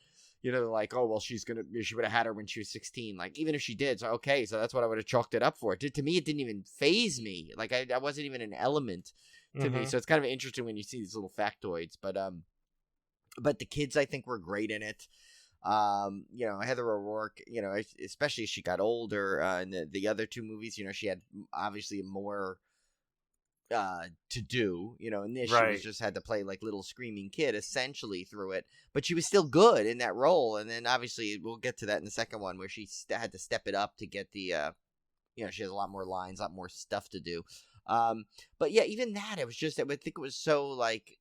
they're like, oh well, she would have had her when she was 16. Like even if she did, so okay, so that's what I would have chalked it up for. To me, it didn't even faze me. Like I wasn't even an element to me. So it's kind of interesting when you see these little factoids. But the kids, I think, were great in it. Heather O'Rourke, especially as she got older, in the other two movies, she had obviously more to do, and this she just had to play like little screaming kid essentially through it, but she was still good in that role. And then obviously we'll get to that in the second one where she had to step it up to get the she has a lot more lines, a lot more stuff to do. But yeah, even that, it was just, I would think it was so like,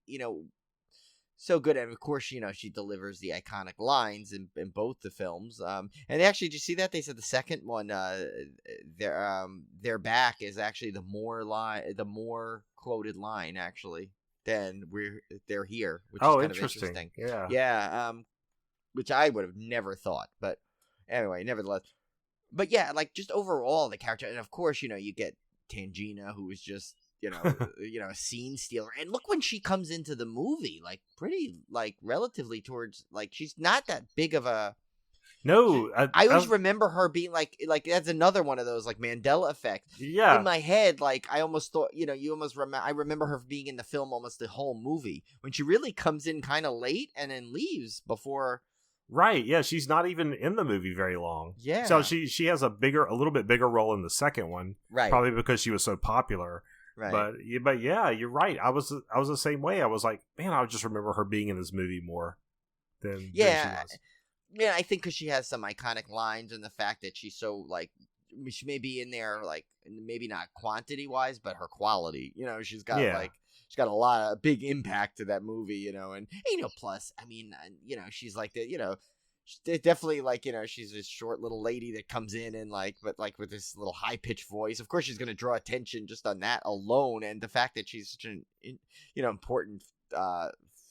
so good, and of course, she delivers the iconic lines in both the films. And actually, did you see that they said the second one, their back is actually the more quoted line actually than they're here, which is kind of interesting. Yeah, yeah, which I would have never thought, but anyway, nevertheless. But yeah, like just overall the character, and of course, you get Tangina, who is just. A scene stealer. And look when she comes into the movie, like pretty, like relatively towards, like she's not that big of a. No, I always remember her being like that's another one of those like Mandela effect. Yeah. In my head, like I almost thought, I remember her being in the film almost the whole movie when she really comes in kind of late and then leaves before. Right, yeah, she's not even in the movie very long. Yeah. So she has a little bit bigger role in the second one. Right. Probably because she was so popular. Right. But yeah, you're right. I was the same way. I was like, man, I just remember her being in this movie more than she was. Yeah, I think because she has some iconic lines and the fact that she's so like she may be in there like maybe not quantity wise, but her quality. She's got she's got a big impact to that movie. And plus, I mean, she's like the definitely like she's this short little lady that comes in and but with this little high pitched voice. Of course she's going to draw attention just on that alone, and the fact that she's such an important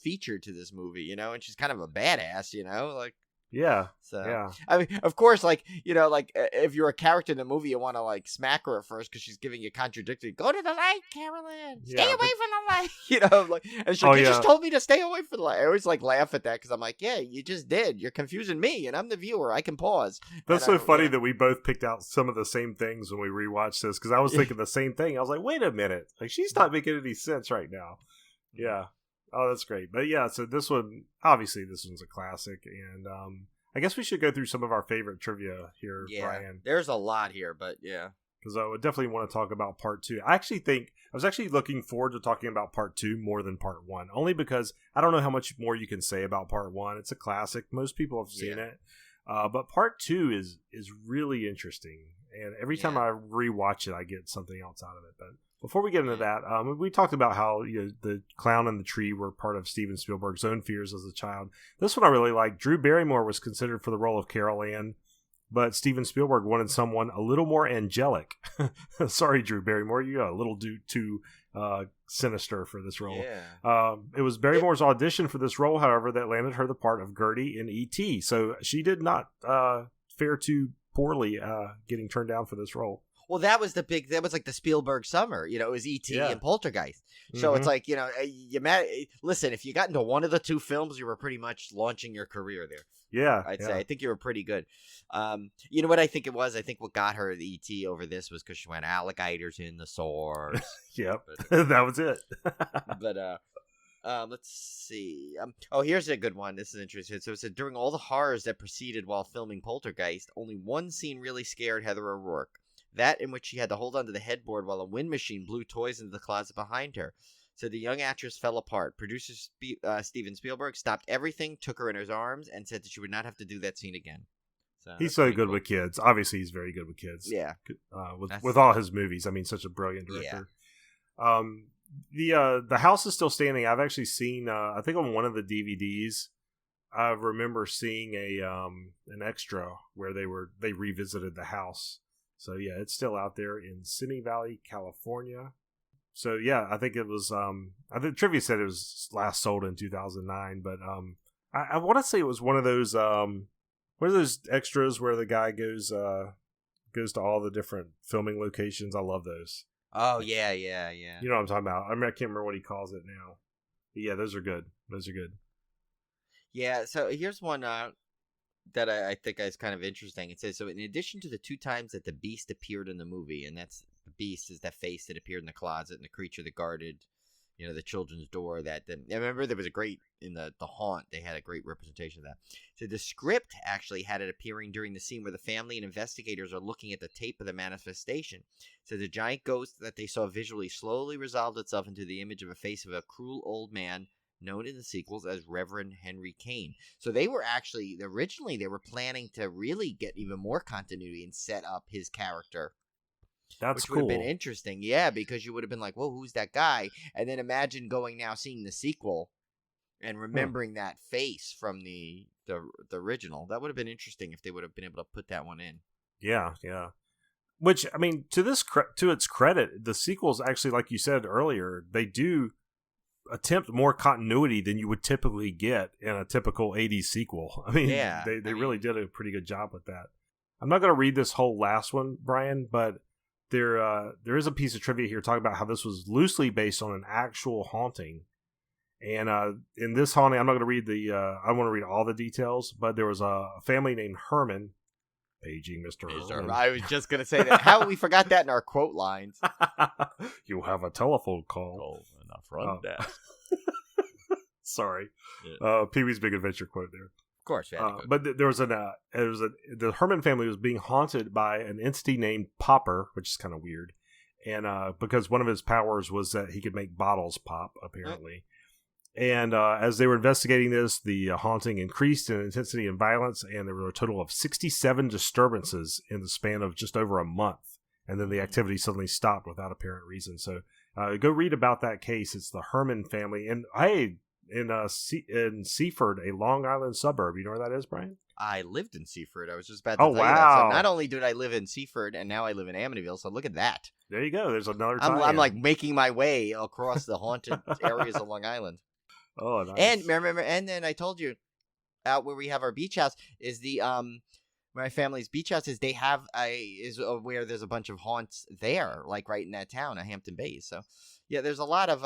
feature to this movie, and she's kind of a badass, like. Yeah. So yeah. I mean, of course, if you're a character in the movie, you want to smack her at first because she's giving you contradictory. Go to the light, Carolyn. Stay away from the light. And she's like, you just told me to stay away from the light. I always laugh at that because I'm like, yeah, you just did. You're confusing me, and I'm the viewer. I can pause. That's so funny that we both picked out some of the same things when we rewatched this because I was thinking the same thing. I was like, wait a minute, she's not making any sense right now. Yeah. Oh, that's great. But yeah, so this one's a classic, and I guess we should go through some of our favorite trivia here, Brian. There's a lot here, but yeah. Because I would definitely want to talk about part 2. I was actually looking forward to talking about part 2 more than part 1, only because I don't know how much more you can say about part 1. It's a classic. Most people have seen it. But part 2 is really interesting, and every time I rewatch it, I get something else out of it. But before we get into that, we talked about how the clown and the tree were part of Steven Spielberg's own fears as a child. This one I really like. Drew Barrymore was considered for the role of Carol Ann, but Steven Spielberg wanted someone a little more angelic. Sorry, Drew Barrymore, you got a little too sinister for this role. Yeah. It was Barrymore's audition for this role, however, that landed her the part of Gertie in E.T. So she did not fare too poorly getting turned down for this role. Well, that was like the Spielberg summer, it was E.T. and Poltergeist. So it's like, listen, if you got into one of the two films, you were pretty much launching your career there. Yeah. I'd say. I think you were pretty good. You know what I think it was? I think what got her the E.T. over this was because she went alligators in the sores. Yep. That was it. But, let's see. Here's a good one. This is interesting. So it said, during all the horrors that proceeded while filming Poltergeist, only one scene really scared Heather O'Rourke. That in which she had to hold onto the headboard while a wind machine blew toys into the closet behind her. So the young actress fell apart. Producer Steven Spielberg stopped everything, took her in his arms, and said that she would not have to do that scene again. So he's so good with kids. Obviously, he's very good with kids. Yeah. With all his movies. I mean, such a brilliant director. Yeah. The house is still standing. I've actually seen, I think on one of the DVDs, I remember seeing an extra where they revisited the house. So yeah, it's still out there in Simi Valley, California. So yeah, I think it was. I think trivia said it was last sold in 2009, but I want to say it was one of those extras where the guy goes to all the different filming locations. I love those. Oh yeah. You know what I'm talking about. I can't remember what he calls it now. But yeah, those are good. Yeah. So here's one. That I think is kind of interesting. It says, so in addition to the 2 times that the Beast appeared in the movie, and that's the Beast is that face that appeared in the closet and the creature that guarded, the children's door. I remember there was a great, in the Haunt, they had a great representation of that. So the script actually had it appearing during the scene where the family and investigators are looking at the tape of the manifestation. So the giant ghost that they saw visually slowly resolved itself into the image of a face of a cruel old man known in the sequels as Reverend Henry Kane. So they were actually, originally they were planning to really get even more continuity and set up his character. That's cool. Which would have been interesting, yeah, because you would have been like, whoa, who's that guy? And then imagine seeing the sequel and remembering that face from the original. That would have been interesting if they would have been able to put that one in. Yeah. Which, I mean, to its credit, the sequels actually, like you said earlier, they do attempt more continuity than you would typically get in a typical 80s sequel. I mean, they really did a pretty good job with that. I'm not going to read this whole last one, Brian, but there is a piece of trivia here talking about how this was loosely based on an actual haunting. And in this haunting, I'm not going to read I don't want to read all the details, but there was a family named Herman, paging Mr. Herman. I was just going to say that. How we forgot that in our quote lines. You have a telephone call. In a front desk. Sorry. Yeah. Pee-wee's Big Adventure quote there. Of course, yeah. But there was the Herman family was being haunted by an entity named Popper, which is kind of weird. And because one of his powers was that he could make bottles pop, apparently. And as they were investigating this, the haunting increased in intensity and violence, and there were a total of 67 disturbances in the span of just over a month. And then the activity suddenly stopped without apparent reason. So go read about that case. It's the Herman family. And in Seaford, a Long Island suburb. You know where that is, Brian? I lived in Seaford. I was just about to tell you that. So not only did I live in Seaford, and now I live in Amityville, so look at that. There you go. There's another time. I'm like making my way across the haunted areas of Long Island. Oh, nice. And remember, and then I told you, out where we have our beach house is the my family's beach house is they have where there's a bunch of haunts there, like right in that town of Hampton Bays. So yeah, there's a lot of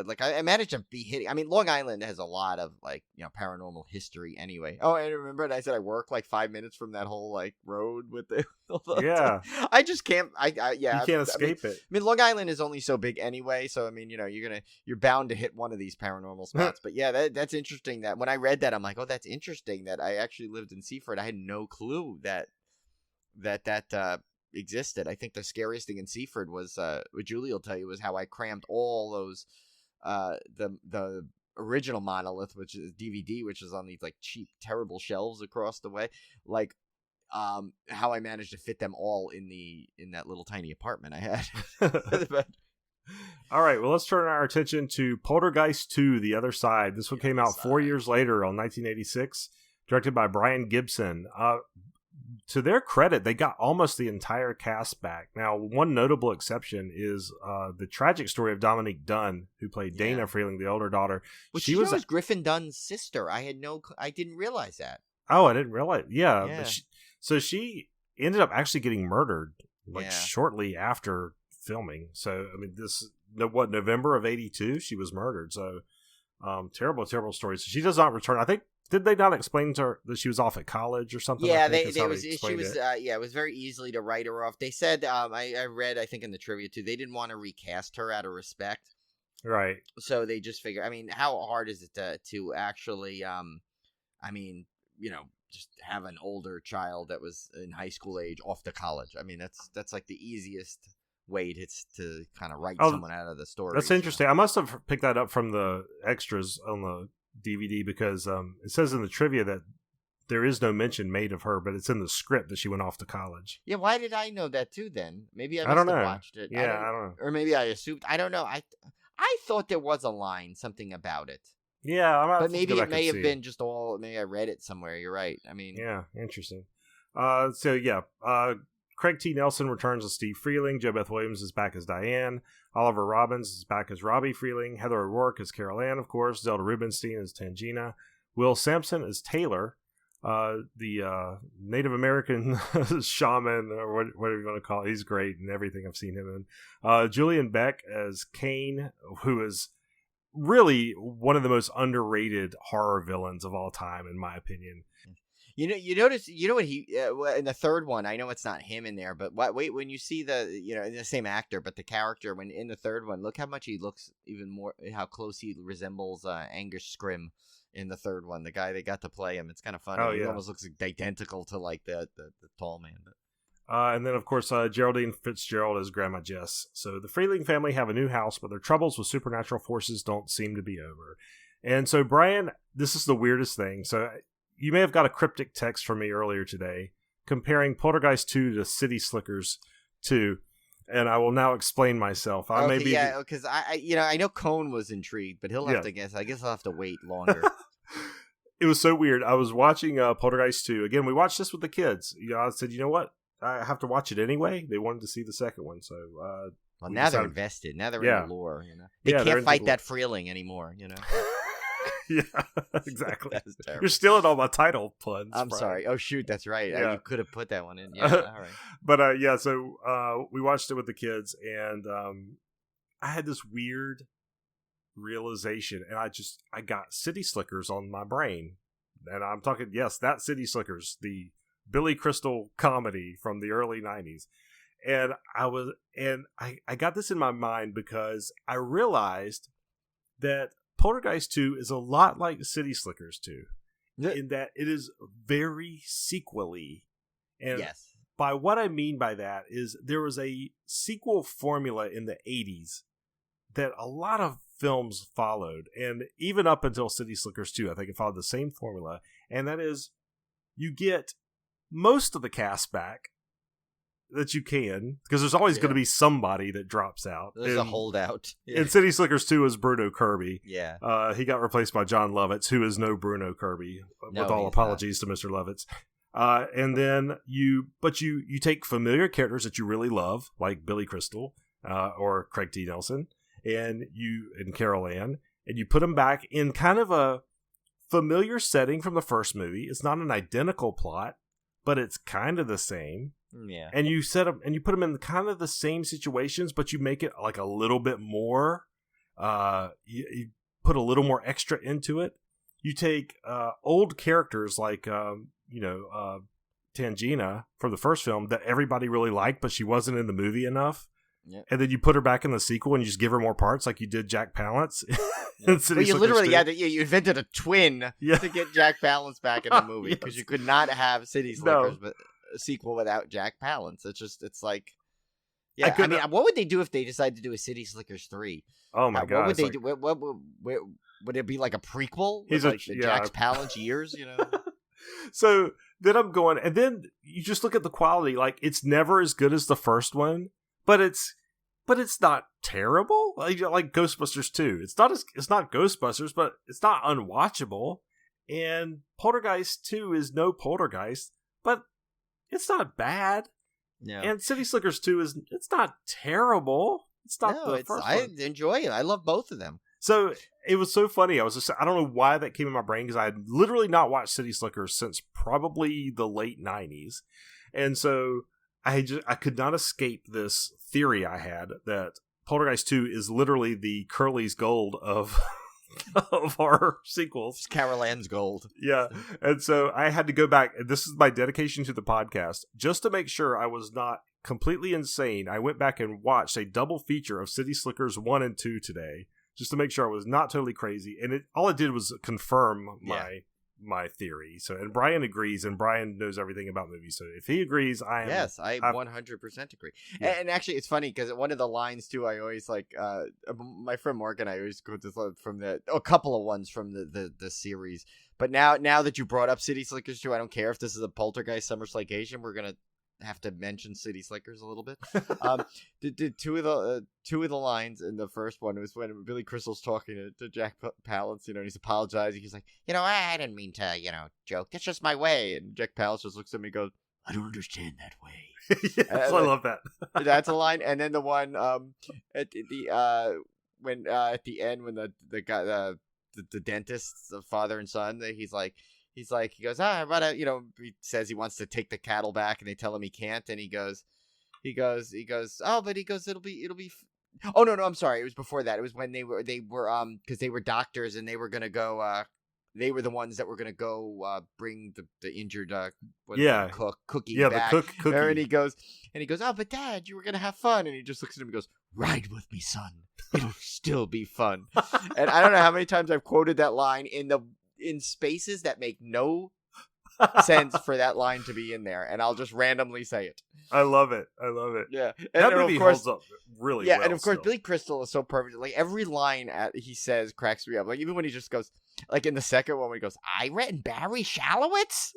like I managed to be hitting. I mean, Long Island has a lot of like, you know, paranormal history anyway. Oh, and remember I said I work like 5 minutes from that whole like road with the yeah. I just can't. You can't escape it. I mean, Long Island is only so big anyway, so I mean, you know, you're bound to hit one of these paranormal spots. But yeah, that's interesting. That when I read that, I'm like, oh, that's interesting. That I actually lived in Seaford. I had no clue that existed. I think the scariest thing in Seaford was what Julie will tell you was how I crammed all those the original Monolith, which is DVD, which is on these like cheap terrible shelves across the way, like how I managed to fit them all in that little tiny apartment I had. But, all right, well, let's turn our attention to Poltergeist II, The Other Side. This one came out 4 years later on 1986, directed by Brian Gibson. To their credit, they got almost the entire cast back. Now, one notable exception is the tragic story of Dominique Dunn, who played Dana Freeling, the older daughter. Which she was Griffin Dunn's sister. I didn't realize that. Oh, I didn't realize. Yeah. So she ended up actually getting murdered shortly after filming. So, I mean, November of 82, she was murdered. So, terrible, terrible story. So she does not return. I think, did they not explain to her that she was off at college or something? Yeah, it was very easily to write her off. They said, I read, I think in the trivia too, they didn't want to recast her out of respect. Right. So they just figure, I mean, how hard is it to actually, I mean, you know, just have an older child that was in high school age off to college. I mean, that's like the easiest way to kind of write someone out of the story. That's interesting. I must have picked that up from the extras on the DVD because it says in the trivia that there is no mention made of her, but it's in the script that she went off to college. Yeah, why did I know that too then? Maybe I don't must know. have watched it. Yeah, I don't know. Or maybe I assumed. I don't know. I thought there was a line, something about it. Yeah, but maybe it may have been just all. Maybe I read it somewhere. You're right. I mean, yeah, interesting. Craig T. Nelson returns as Steve Freeling. Jo Beth Williams is back as Diane. Oliver Robbins is back as Robbie Freeling. Heather O'Rourke is Carol Ann, of course. Zelda Rubinstein is Tangina. Will Sampson is Taylor, the Native American shaman, or whatever you want to call it. He's great in everything I've seen him in. Julian Beck as Kane, who is really one of the most underrated horror villains of all time, in my opinion. You notice, what he in the third one. I know it's not him in there, but wait, when you see the same actor, but the character when in the third one, look how much he looks even more, how close he resembles Angus Scrim in the third one. The guy they got to play him, it's kind of funny. Oh, yeah. He almost looks identical to like the tall man. And then, of course, Geraldine Fitzgerald as Grandma Jess. So the Freeling family have a new house, but their troubles with supernatural forces don't seem to be over. And so, Brian, this is the weirdest thing. So you may have got a cryptic text from me earlier today comparing Poltergeist 2 to City Slickers 2. and I will now explain myself. I may be because I know Cone was intrigued, but he'll have to guess. I guess I'll have to wait longer. It was so weird. I was watching Poltergeist 2. Again, we watched this with the kids. I said, you know what? I have to watch it anyway. They wanted to see the second one, so well, now they're invested. Now they're in the lore. They can't fight that Freeling anymore. Yeah, exactly. You're stealing all my title puns. I'm sorry. Oh shoot, that's right. Yeah. You could have put that one in. Yeah, all right. But so we watched it with the kids, and I had this weird realization, and I got City Slickers on my brain, and I'm talking that City Slickers, the Billy Crystal comedy from the early 90s. And I got this in my mind because I realized that Poltergeist 2 is a lot like City Slickers 2 in that it is very sequel-y. And by what I mean by that is there was a sequel formula in the 80s that a lot of films followed, and even up until City Slickers 2, I think it followed the same formula, and that is you get most of the cast back that you can, because there's always going to be somebody that drops out. There's a holdout. In City Slickers 2 is Bruno Kirby. Yeah. He got replaced by John Lovitz, who is no Bruno Kirby, with all apologies to Mr. Lovitz. And then you take familiar characters that you really love, like Billy Crystal, or Craig T. Nelson, and Carol Ann, and you put them back in kind of a familiar setting from the first movie. It's not an identical plot, but it's kind of the same. Yeah. And you set up and you put them in kind of the same situations, but you make it like a little bit more. You put a little more extra into it. You take old characters like Tangina from the first film that everybody really liked, but she wasn't in the movie enough. Yep. And then you put her back in the sequel and you just give her more parts, like you did Jack Palance. But you literally you invented a twin to get Jack Palance back in the movie, because you could not have City Slickers but a sequel without Jack Palance. It's like, I mean, what would they do if they decided to do a City Slickers 3? Oh my god! What would they do? What would it be, like a prequel? With Jack Palance years, So then I'm going, and then you just look at the quality. Like, it's never as good as the first one, but it's not terrible. Like Ghostbusters 2. It's not Ghostbusters, but it's not unwatchable. And Poltergeist 2 is no Poltergeist, but it's not bad. Yeah. And City Slickers 2 it's not terrible. It's not the first one. I enjoy it. I love both of them. So it was so funny. I don't know why that came in my brain, because I had literally not watched City Slickers since probably the late 90s. And so I could not escape this theory I had that Poltergeist 2 is literally the Curly's Gold of our sequels. It's Carol Ann's gold. Yeah. And so I had to go back, and this is my dedication to the podcast, just to make sure I was not completely insane. I went back and watched a double feature of City Slickers 1 and 2 today, just to make sure I was not totally crazy. And all it did was confirm my theory. So, and Brian agrees, and Brian knows everything about movies. So if he agrees, I 100% agree. Yeah. And actually, it's funny because one of the lines too, I always like. My friend Mark and I always quote this from a couple of ones from the series. But now that you brought up City Slickers 2, I don't care if this is a Poltergeist Summer Slaycation. We're gonna have to mention City Slickers a little bit. The two of the lines in the first one was when Billy Crystal's talking to Jack Palance, and he's apologizing. He's like, I didn't mean to, joke. That's just my way. And Jack Palance just looks at me and goes, I don't understand that way. Yes, I love that. That's a line. And then the one at the end when the guy the dentist, the father and son, he goes, he says he wants to take the cattle back, and they tell him he can't, and he goes, it'll be. Oh no, I'm sorry. It was before that. It was when they were because they were doctors, and they were gonna go. They were the ones that were gonna go bring the injured cookie back. The cookie. And he goes, oh, but Dad, you were gonna have fun, and he just looks at him and goes, ride with me, son. It'll still be fun. And I don't know how many times I've quoted that line in spaces that make no sense for that line to be in there, and I'll just randomly say it. I love it. Yeah, That movie holds up really well. Yeah, and of course, still. Billy Crystal is so perfect. Like, every line he says cracks me up. Like, even when he just goes, like in the second one, when he goes, "I read Barry Shalowitz,"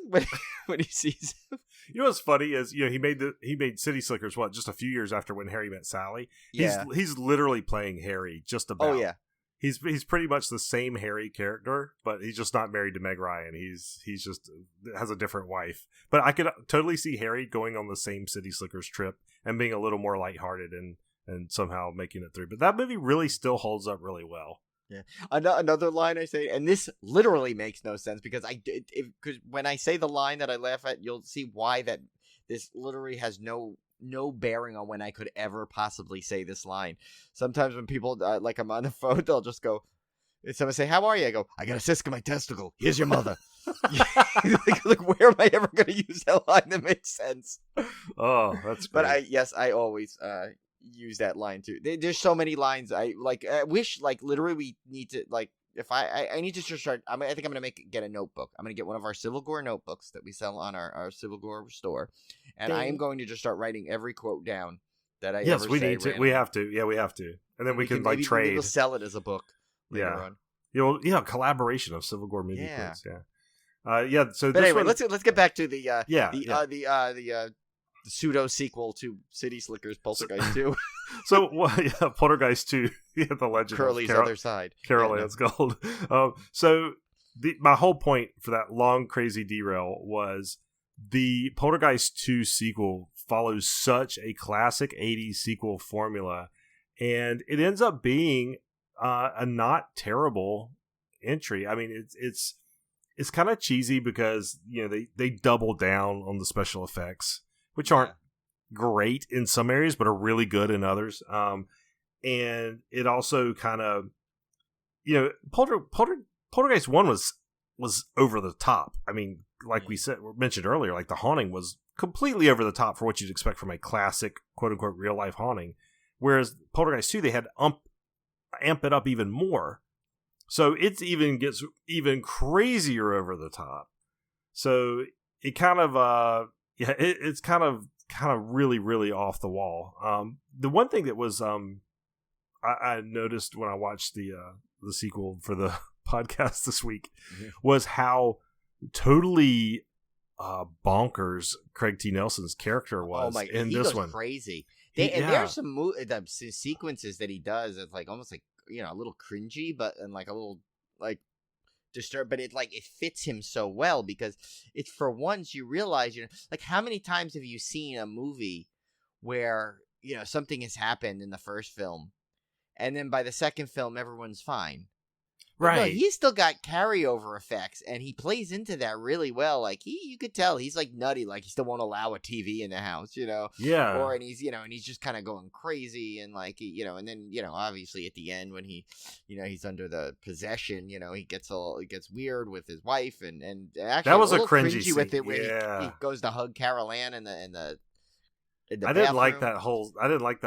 when he sees him. You know what's funny is, he made City Slickers just a few years after When Harry Met Sally. Yeah. He's literally playing Harry just about. Oh yeah. He's pretty much the same Harry character, but he's just not married to Meg Ryan. He's just has a different wife. But I could totally see Harry going on the same City Slickers trip and being a little more lighthearted and somehow making it through. But that movie really still holds up really well. Yeah. Another line I say, and this literally makes no sense because because when I say the line that I laugh at, you'll see why that this literally has no bearing on when I could ever possibly say this line. Sometimes when people, like I'm on the phone, they'll just go, someone say, "How are you?" I go, "I got a cyst in my testicle. Here's your mother." like, where am I ever going to use that line that makes sense? Oh, that's great. But I always use that line too. There's so many lines I wish, like, literally we need to, like, if I need to just start, I think I'm going to get a notebook. I'm going to get one of our Civil Gore notebooks that we sell on our Civil Gore store. And I am going to just start writing every quote down that I ever say. Yes, we need to. We have to. Yeah, we have to. And then we can like trade. We'll sell it as a book later on. Yeah, collaboration of Civil Gore movie quotes. Yeah. So, but anyway, let's get back to the pseudo sequel to City Slickers Poltergeist 2. So, Poltergeist 2, the legend Curly's of Other Side. Carol Ann's Gold. So, my whole point for that long, crazy derail was the Poltergeist 2 sequel follows such a classic 80s sequel formula, and it ends up being a not terrible entry. I mean, it's kind of cheesy because they double down on the special effects, which aren't great in some areas but are really good in others. And it also kind of, Poltergeist 1 was over the top. I mean, like we mentioned earlier, like the haunting was completely over the top for what you'd expect from a classic quote unquote real life haunting, whereas Poltergeist 2 they had amp it up even more, so it even gets even crazier over the top. So it kind of it's kind of really, really off the wall. The one thing that was I noticed when I watched the sequel for the podcast this week was how totally bonkers Craig T. Nelson's character was in this one. Crazy. There are some sequences that he does that's like almost like a little cringy, and like a little like disturbed, but it fits him so well because it's for once you realize like how many times have you seen a movie where something has happened in the first film and then by the second film everyone's fine. Right. No, he's still got carryover effects, and he plays into that really well. Like you could tell he's like nutty, like he still won't allow a TV in the house, Yeah. And he's, and he's just kind of going crazy, and like, and then obviously at the end when he, he's under the possession, he gets weird with his wife, and actually that was a cringy scene with it where he goes to hug Carol Ann in the I didn't like that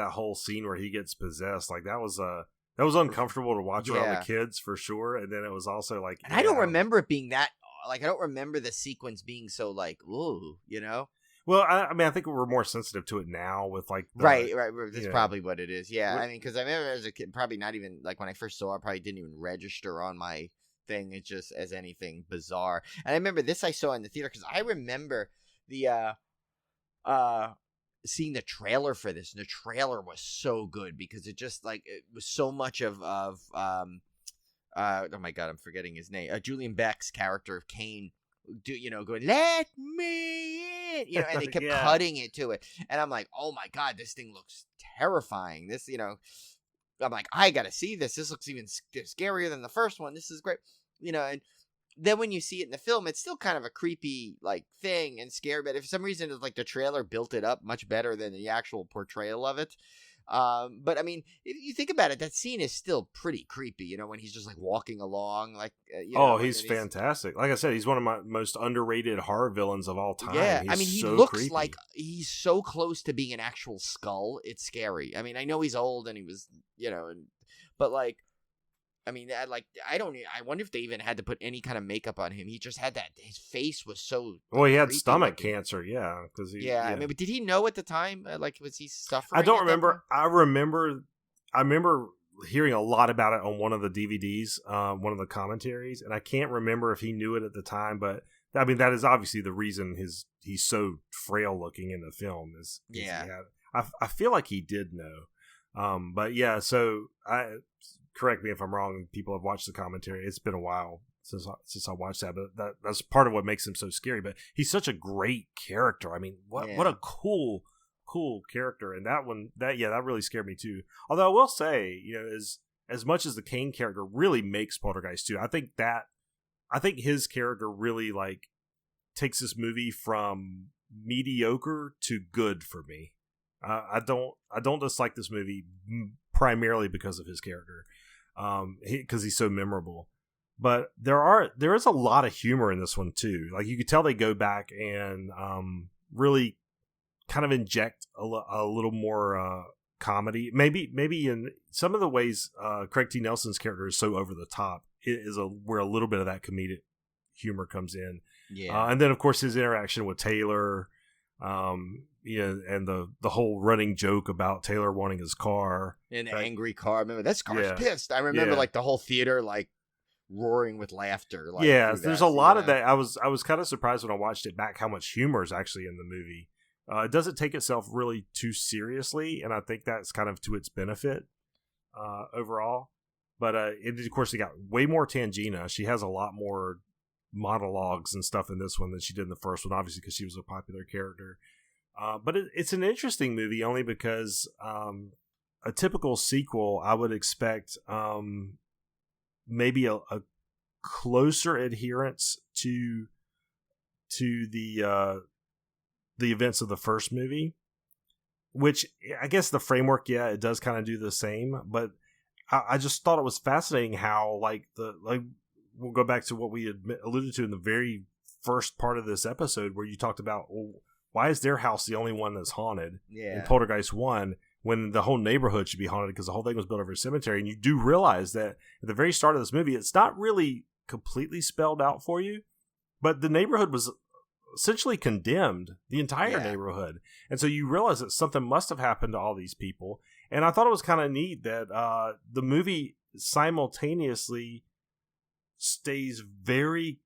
whole scene where he gets possessed. Like that was uncomfortable to watch around the kids for sure. And then it was also like, and I don't remember it being that, like, I don't remember the sequence being so like, ooh, Well, I mean, I think we're more sensitive to it now with like, right. That's probably what it is. Yeah. I mean, cause I remember as a kid, probably not even like when I first saw it, probably didn't even register on my thing. It's just as anything bizarre. And I remember this I saw in the theater cause I remember the, seeing the trailer for this, and the trailer was so good because it just like it was so much of oh my god, I'm forgetting his name, Julian Beck's character of Kane, going "let me in," and they kept cutting it to it, and I'm like, oh my god, this thing looks terrifying. This, I'm like, I gotta see this. This looks even scarier than the first one. This is great, and then when you see it in the film, it's still kind of a creepy like thing and scary. But if for some reason it's like the trailer built it up much better than the actual portrayal of it. But I mean, if you think about it, that scene is still pretty creepy. When he's just like walking along, like he's fantastic. Like I said, he's one of my most underrated horror villains of all time. Yeah, he's I mean, he so looks creepy. like he's so close to being an actual skull. It's scary. I mean, I know he's old and he was, but like. I mean, I wonder if they even had to put any kind of makeup on him. He just had that. His face was so. Well, he had creepy stomach looking. cancer, yeah, because I mean, but did he know at the time? Like, was he suffering? I don't at that remember. point? I remember hearing a lot about it on one of the DVDs, one of the commentaries, and I can't remember if he knew it at the time. But I mean, that is obviously the reason he's so frail looking in the film. I feel like he did know, but yeah. So correct me if I'm wrong. People have watched the commentary. It's been a while since I watched that, but that's part of what makes him so scary. But he's such a great character. I mean, what a cool character. And that really scared me too. Although I will say, as much as the Kane character really makes Poltergeist 2, I think his character really like takes this movie from mediocre to good for me. I don't dislike this movie primarily because of his character. Because he's so memorable, but there is a lot of humor in this one too. Like you could tell they go back and really kind of inject a little more comedy. Maybe in some of the ways Craig T. Nelson's character is so over the top. It is where a little bit of that comedic humor comes in. Yeah, and then of course his interaction with Taylor. And the whole running joke about Taylor wanting his car. An angry car. Remember, that car's pissed. I remember like the whole theater like roaring with laughter. Like, there's a lot of that. I was kind of surprised when I watched it back how much humor is actually in the movie. It doesn't take itself really too seriously, and I think that's kind of to its benefit overall. But of course, they got way more Tangina. She has a lot more monologues and stuff in this one than she did in the first one, obviously because she was a popular character. But it's an interesting movie only because a typical sequel, I would expect maybe a closer adherence to the events of the first movie, which I guess the framework, it does kind of do the same. But I just thought it was fascinating how we'll go back to what we had alluded to in the very first part of this episode where you talked about, well, why is their house the only one that's haunted in Poltergeist 1 when the whole neighborhood should be haunted because the whole thing was built over a cemetery? And you do realize that at the very start of this movie, it's not really completely spelled out for you, but the neighborhood was essentially condemned, the entire neighborhood. And so you realize that something must have happened to all these people. And I thought it was kind of neat that the movie simultaneously stays very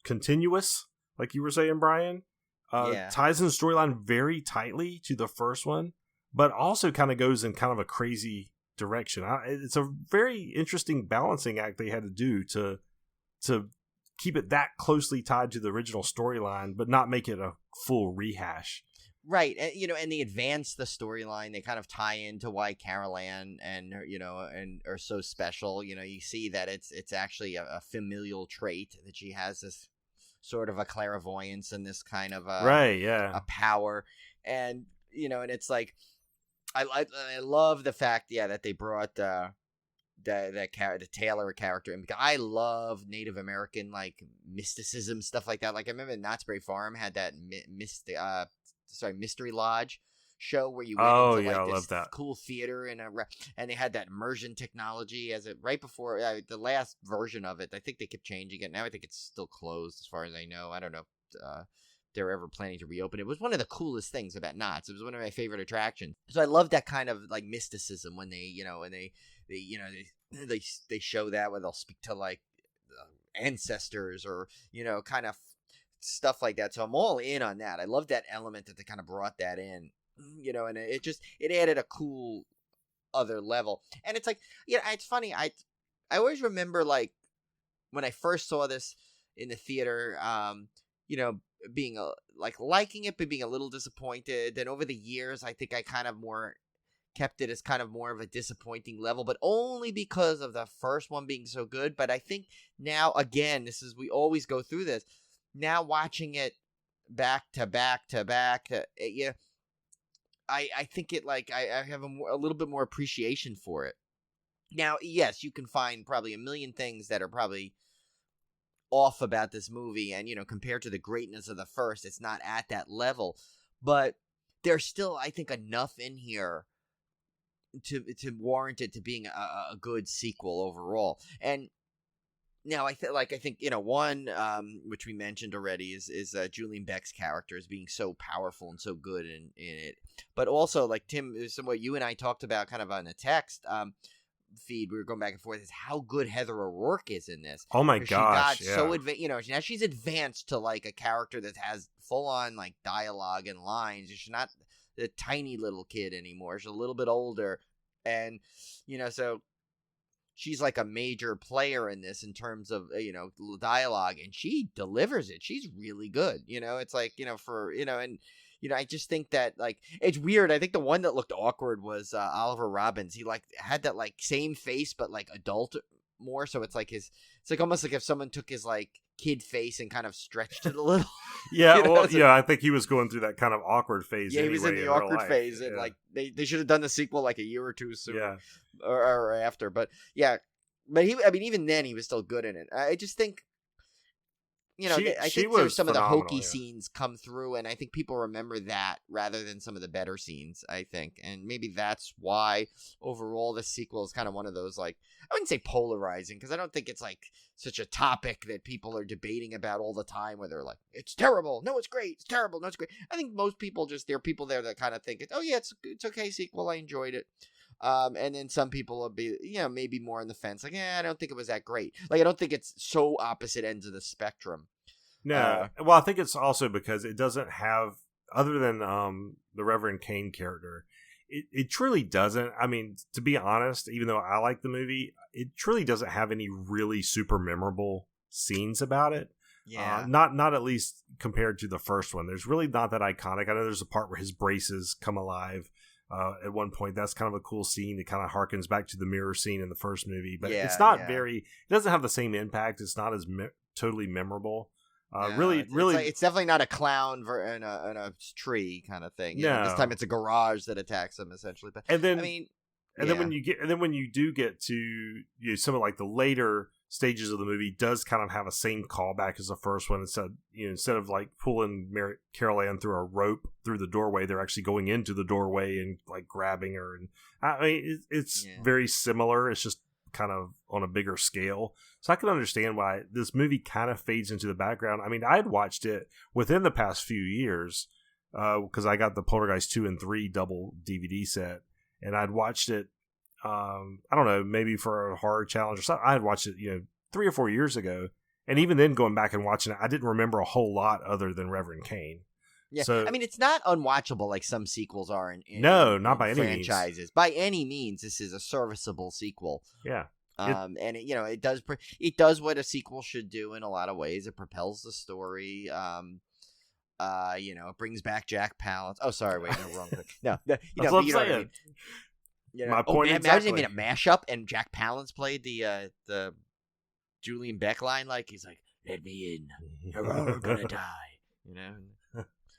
continuous, like you were saying, Brian. Ties in the storyline very tightly to the first one, but also kind of goes in kind of a crazy direction. It's a very interesting balancing act they had to do to keep it that closely tied to the original storyline, but not make it a full rehash. Right, and they advance the storyline. They kind of tie into why Carol Ann and are so special. You see that it's actually a familial trait that she has this sort of a clairvoyance and this kind of a power, and and it's like I love the fact that they brought the Taylor character in, because I love Native American like mysticism, stuff like that. Like I remember Knott's Berry Farm had that Mystery Lodge show where you went into this cool theater and they had that immersion technology right before the last version of it. I think they kept changing it. Now I think it's still closed as far as I know. I don't know if they're ever planning to reopen it. It was one of the coolest things about Knott's. It was one of my favorite attractions. So I love that kind of like mysticism when they show that, where they'll speak to like ancestors or kind of stuff like that. So I'm all in on that. I love that element that they kind of brought that in, and it added a cool other level. And it's like, it's funny. I always remember like when I first saw this in the theater, being liking it, but being a little disappointed. Then over the years, I think I kind of more kept it as kind of more of a disappointing level, but only because of the first one being so good. But I think now, again, we always go through this. Now watching it back to back to back, I think it like I have a little bit more appreciation for it. Now, yes, you can find probably a million things that are probably off about this movie, and compared to the greatness of the first, it's not at that level. But there's still, I think, enough in here to warrant it to being a good sequel overall. And now I think one which we mentioned already is Julian Beck's character as being so powerful and so good in it, but also like Tim, what you and I talked about kind of on the text feed, we were going back and forth, is how good Heather O'Rourke is in this. Oh my gosh, she got so advanced. Now she's advanced to like a character that has full on like dialogue and lines. She's not the tiny little kid anymore. She's a little bit older, and so she's like a major player in this in terms of dialogue, and she delivers it. She's really good. It's like I just think that like it's weird. I think the one that looked awkward was Oliver Robbins. He like had that like same face but like adult more. So it's like almost like if someone took his like kid face and kind of stretched it a little. Yeah, I think he was going through that kind of awkward phase. Yeah, he was in the awkward phase, and like they should have done the sequel like a year or two sooner, or after. But yeah, even then he was still good in it. I just think. I think there's some of the hokey scenes come through, and I think people remember that rather than some of the better scenes, I think. And maybe that's why, overall, the sequel is kind of one of those, like, I wouldn't say polarizing, because I don't think it's, like, such a topic that people are debating about all the time, where they're like, it's terrible, no, it's great, it's terrible, no, it's great. I think most people there are people there that kind of think, oh, yeah, it's okay sequel, I enjoyed it. And then some people will be, maybe more on the fence. Like, I don't think it was that great. Like, I don't think it's so opposite ends of the spectrum. No. Well, I think it's also because it doesn't have, other than the Reverend Kane character, it truly doesn't. I mean, to be honest, even though I like the movie, it truly doesn't have any really super memorable scenes about it. Yeah. Not at least compared to the first one. There's really not that iconic. I know there's a part where his braces come alive. At one point, that's kind of a cool scene. It kind of harkens back to the mirror scene in the first movie, but it's not it doesn't have the same impact. It's not as totally memorable. Really, it's definitely not a clown in a tree kind of thing. This time it's a garage that attacks him essentially. But then when you do get to some of like the later stages of the movie, does kind of have a same callback as the first one. Instead of like pulling Carol Ann through a rope through the doorway, they're actually going into the doorway and like grabbing her. And I mean, it's very similar. It's just kind of on a bigger scale. So I can understand why this movie kind of fades into the background. I mean, I had watched it within the past few years because I got the Poltergeist 2 and 3 double DVD set, and I'd watched it I don't know, maybe for a horror challenge or something. I had watched it 3 or 4 years ago, and even then going back and watching it, I didn't remember a whole lot other than Reverend Kane. Yeah, so, I mean, it's not unwatchable like some sequels are in not by any franchises. Means. By any means, this is a serviceable sequel. Yeah. And it does what a sequel should do in a lot of ways. It propels the story. It brings back Jack Palance. Oh, sorry, wait, no, wrong. No, you know what I mean. My point exactly. Imagine being a mashup and Jack Palance played the Julian Beck line, like he's like, "Let me in, you're all gonna die,"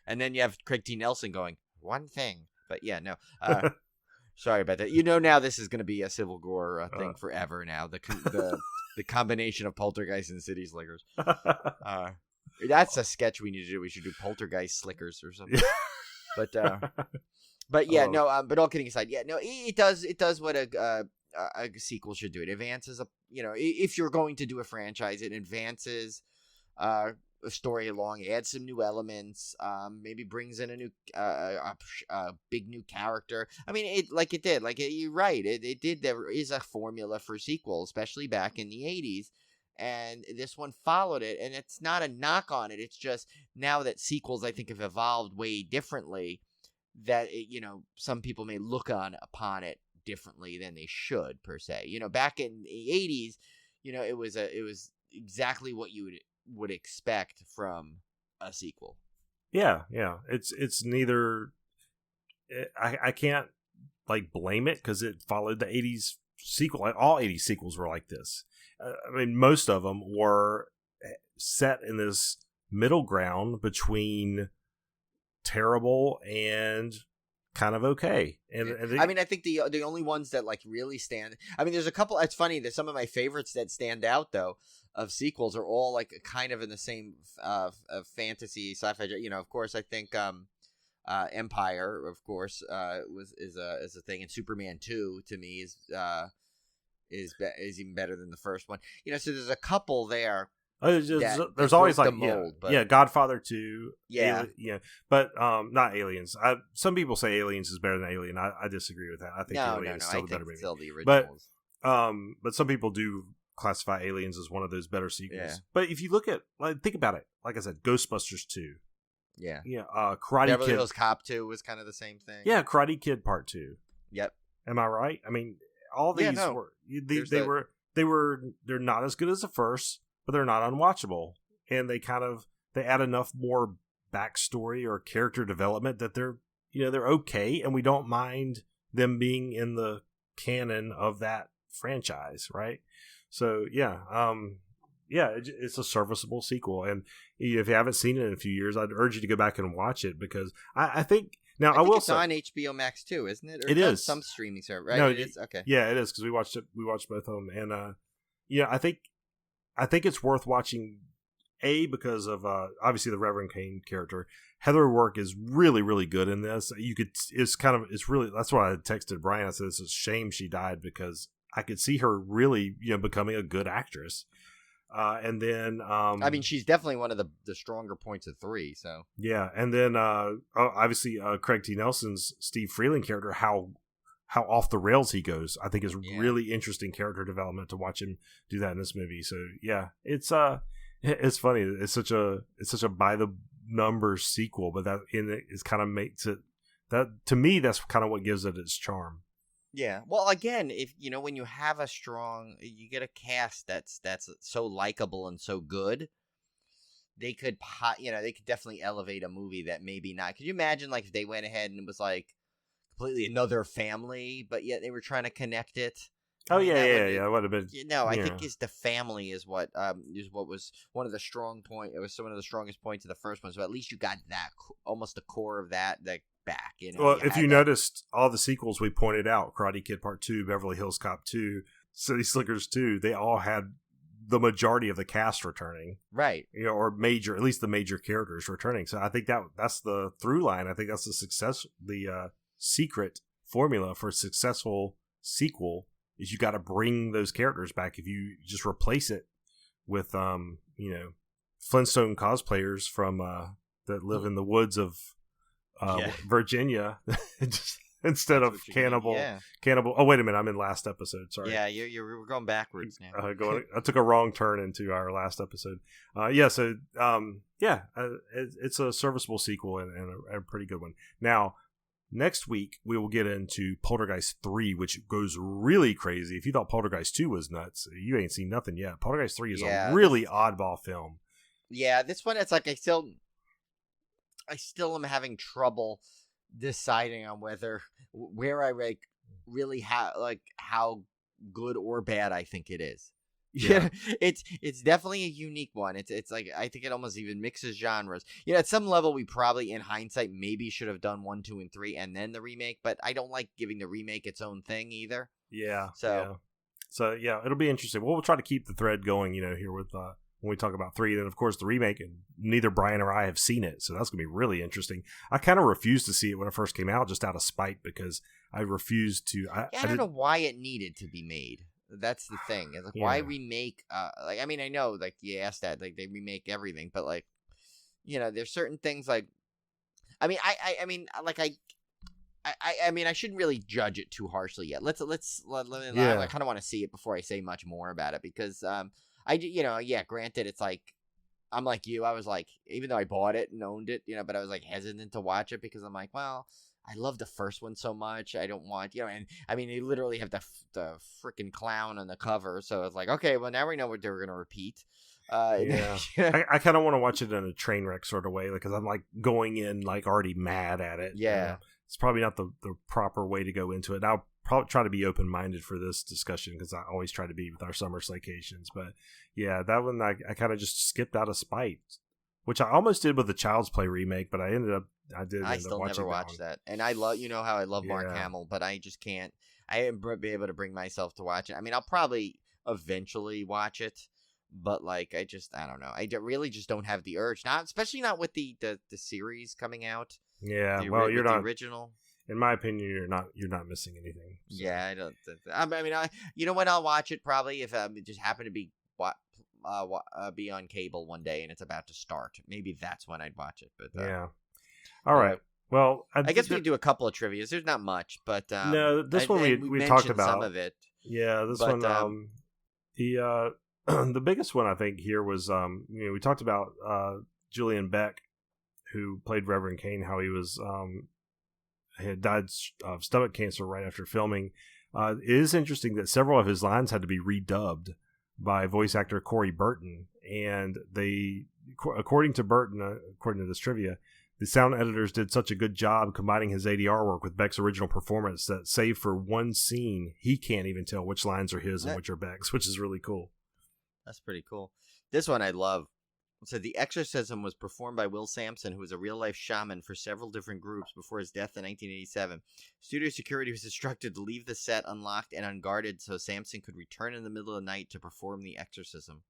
And then you have Craig T. Nelson going, "One thing," but yeah, no. Sorry about that. Now this is going to be a Civil Gore thing forever. Now the combination of Poltergeist and City Slickers. That's a sketch we need to do. We should do Poltergeist Slickers or something. But yeah, no. But all kidding aside, yeah, no. It does what a sequel should do. It advances if you're going to do a franchise, it advances a story along, adds some new elements, maybe brings in a new big new character. I mean, you're right, it did. There is a formula for sequels, especially back in the 80s, and this one followed it, and it's not a knock on it. It's just now that sequels, I think, have evolved way differently, that some people may look upon it differently than they should, per se. Back in the 80s, it was exactly what you would expect from a sequel. Yeah. It's neither. I can't blame it because it followed the 80s sequel. All 80s sequels were like this. I mean, most of them were set in this middle ground between terrible and kind of okay. And I mean, I think the only ones that really stand. I mean, there's a couple. It's funny. There's some of my favorites that stand out though of sequels are all kind of in the same fantasy sci-fi. Of course, I think Empire, of course, is a thing, and Superman 2 to me is even better than the first one. So there's a couple there. There's always like mold, Godfather 2, yeah, but not Aliens. Some people say Aliens is better than Alien. I disagree with that. I think Aliens is still the better movie. Still the originals. But some people do classify Aliens as one of those better sequels. Yeah. But if you look at, think about it, like I said, Ghostbusters 2. Yeah. Karate Beverly Kid. Hills Cop 2 was kind of the same thing. Yeah, Karate Kid Part 2. Yep. Am I right? I mean, all these they're not as good as the first, but they're not unwatchable. And they add enough more backstory or character development that they're okay, and we don't mind them being in the canon of that franchise, right? So it's a serviceable sequel, and if you haven't seen it in a few years, I'd urge you to go back and watch it, because I think I will it's say on HBO Max too, isn't it? Or it is some streaming service, right? No, it is. Okay, yeah, it is, because we watched both of them, and I think it's worth watching. Because of obviously the Reverend Kane character. Heather Work is really, really good in this. It's really, that's why I texted Brian. I said it's a shame she died, because I could see her really, becoming a good actress. And then, I mean, she's definitely one of the stronger points of 3. So yeah, and then obviously Craig T. Nelson's Steve Freeland character, how off the rails he goes, I think is really interesting character development to watch him do that in this movie. So yeah, it's funny. It's such a by the numbers sequel, but that in it is kind of makes it, that to me, that's kind of what gives it its charm. Yeah. Well, again, if when you have you get a cast that's so likable and so good, they could definitely elevate a movie that maybe not. Could you imagine if they went ahead and it was completely another family, but yet they were trying to connect it? Oh, yeah. It would have been. I think the family is what was one of the strong point. It was one of the strongest points of the first one. So at least you got that almost the core of that back. Well, if you noticed, all the sequels we pointed out, Karate Kid Part 2, Beverly Hills Cop 2, City Slickers 2, they all had the majority of the cast returning, right? Or at least the major characters returning. So I think that's the through line. I think that's the secret formula for a successful sequel. Is you got to bring those characters back. If you just replace it with, Flintstone cosplayers from that live in the woods of Virginia, instead of cannibal. Oh, wait a minute, I'm in last episode. Sorry. Yeah, we're going backwards now. I took a wrong turn into our last episode. It's a serviceable sequel and a pretty good one. Now, next week, we will get into Poltergeist 3, which goes really crazy. If you thought Poltergeist 2 was nuts, you ain't seen nothing yet. Poltergeist 3 is a really oddball film. Yeah, this one, it's I still am having trouble deciding on where I really how good or bad I think it is. Yeah, it's definitely a unique one. It's I think it almost even mixes genres. At some level, we probably, in hindsight, maybe should have done 1, 2, and 3, and then the remake. But I don't like giving the remake its own thing either. Yeah. So it'll be interesting. We'll try to keep the thread going. Here with when we talk about 3, then of course the remake, and neither Brian or I have seen it, so that's gonna be really interesting. I kind of refused to see it when it first came out, just out of spite, because I refused to. I don't know why it needed to be made. That's the thing. It's why remake? I mean, I know, you asked that, they remake everything, but there's certain things I shouldn't really judge it too harshly yet. Let me. I kind of want to see it before I say much more about it, because granted, it's I'm like you. I was even though I bought it and owned it, but I was hesitant to watch it, because I'm well, I love the first one so much. I don't want, and I mean, they literally have the freaking clown on the cover. So it's okay, well, now we know what they're going to repeat. I kind of want to watch it in a train wreck sort of way, because I'm going in already mad at it. Yeah. It's probably not the proper way to go into it. I'll probably try to be open-minded for this discussion, because I always try to be with our summer slaycations. But yeah, that one I kind of just skipped out of spite, which I almost did with the Child's Play remake, but I still never watched that. And I love, how I love Mark Hamill, but I just can't. I haven't be able to bring myself to watch it. I mean, I'll probably eventually watch it, but I don't know. I really just don't have the urge. Not, especially not with the series coming out. Yeah, The, well, ori- you're with the not. original. In my opinion, you're not missing anything. So. Yeah, I don't. You know when I'll watch it probably if it just happen to be be on cable one day and it's about to start. Maybe that's when I'd watch it. But Yeah. All right. Well, I guess we could do a couple of trivias. There's not much, but no, this one we talked mentioned about some of it. Yeah, this But, one. The the biggest one I think here was we talked about Julian Beck, who played Reverend Kane, how he was had died of stomach cancer right after filming. It is interesting that several of his lines had to be redubbed by voice actor Corey Burton, and they, according to Burton, according to this trivia, the sound editors did such a good job combining his ADR work with Beck's original performance that, save for one scene, he can't even tell which lines are his and which are Beck's, which is really cool. That's pretty cool. This one I love. It said the exorcism was performed by Will Sampson, who was a real-life shaman for several different groups before his death in 1987. Studio security was instructed to leave the set unlocked and unguarded so Sampson could return in the middle of the night to perform the exorcism.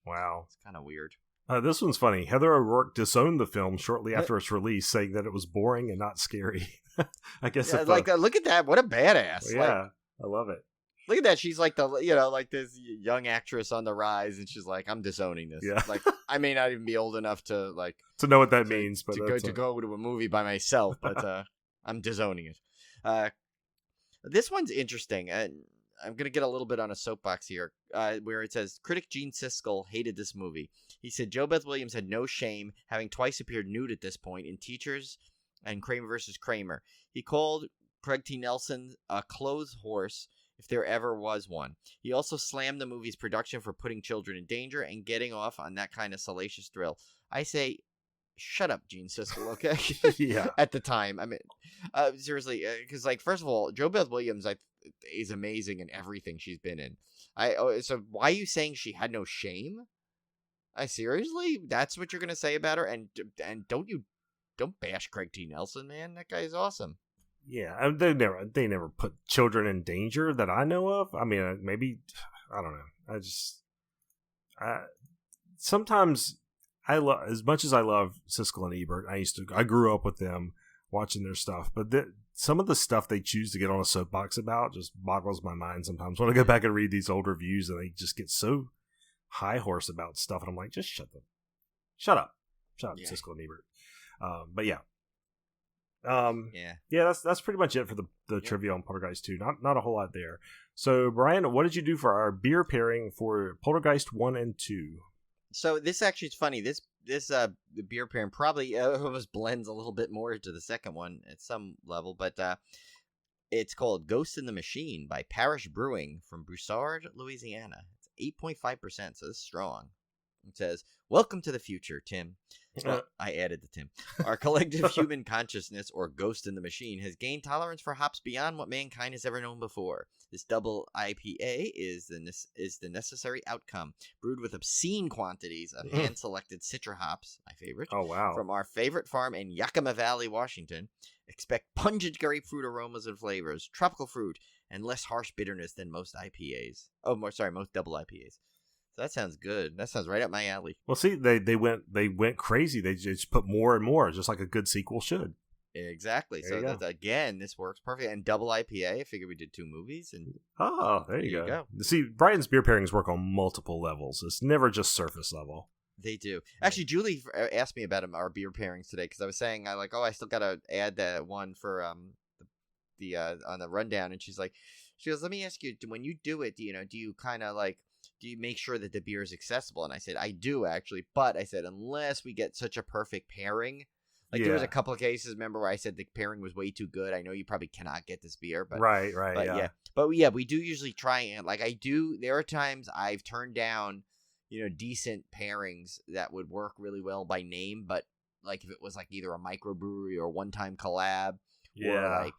Wow. It's kind of weird. This one's funny. Heather O'Rourke disowned the film shortly after its release, saying that it was boring and not scary. I guess. Yeah, look at that. What a badass. Yeah, I love it. Look at that. She's like like this young actress on the rise, and she's like, I'm disowning this. Yeah. Like, I may not even be old enough to to know what that means, but to go to a movie by myself, but I'm disowning it. This one's interesting. I'm going to get a little bit on a soapbox here, where it says, critic Gene Siskel hated this movie. He said Jo Beth Williams had no shame, having twice appeared nude at this point in Teachers and Kramer versus Kramer. He called Craig T. Nelson a clothes horse, if there ever was one. He also slammed the movie's production for putting children in danger and getting off on that kind of salacious thrill. I say, shut up, Gene Siskel, okay? Yeah. At the time. I mean, seriously, because, first of all, Jo Beth Williams is amazing in everything she's been in. So why are you saying she had no shame? Seriously? That's what you're going to say about her? And don't bash Craig T. Nelson, man. That guy's awesome. Yeah, they never put children in danger that I know of. I mean, maybe, I don't know. Sometimes I love, as much as I love Siskel and Ebert, I grew up with them watching their stuff, but some of the stuff they choose to get on a soapbox about just boggles my mind sometimes. When I go back and read these old reviews, and they just get so high horse about stuff, and I'm like, just shut up, yeah. Siskel and Ebert. But yeah. Yeah, that's pretty much it for the trivia on Poltergeist 2. Not a whole lot there. So, Brian, what did you do for our beer pairing for Poltergeist 1 and 2? So this actually is funny. This the beer pairing probably almost blends a little bit more to the second one at some level, but it's called Ghost in the Machine by Parish Brewing from Broussard, Louisiana. It's 8.5%, so this is strong. It says, "Welcome to the future, Tim." Well, I added the Tim. Our collective human consciousness, or ghost in the machine, has gained tolerance for hops beyond what mankind has ever known before. This double IPA is the necessary outcome, brewed with obscene quantities of hand-selected Citra hops, my favorite. Oh, wow. From our favorite farm in Yakima Valley, Washington. Expect pungent grapefruit aromas and flavors, tropical fruit, and less harsh bitterness than most IPAs. Most double IPAs. So that sounds good. That sounds right up my alley. Well, see, they went crazy. They just put more and more, just like a good sequel should. Exactly. There So again, this works perfect. And double IPA. I figured we did 2 movies. And there you go. See, Brian's beer pairings work on multiple levels. It's never just surface level. They do. Actually, Julie asked me about our beer pairings today because I was saying I still got to add that one for on the rundown, and she goes, let me ask you, when you do it, do you kind of do you make sure that the beer is accessible? And I said, I do actually, but I said, unless we get such a perfect pairing. There was a couple of cases, remember, where I said the pairing was way too good. I know you probably cannot get this beer, but right, but yeah. But yeah, we do usually try and there are times I've turned down, decent pairings that would work really well by name, but if it was either a microbrewery or a one-time collab or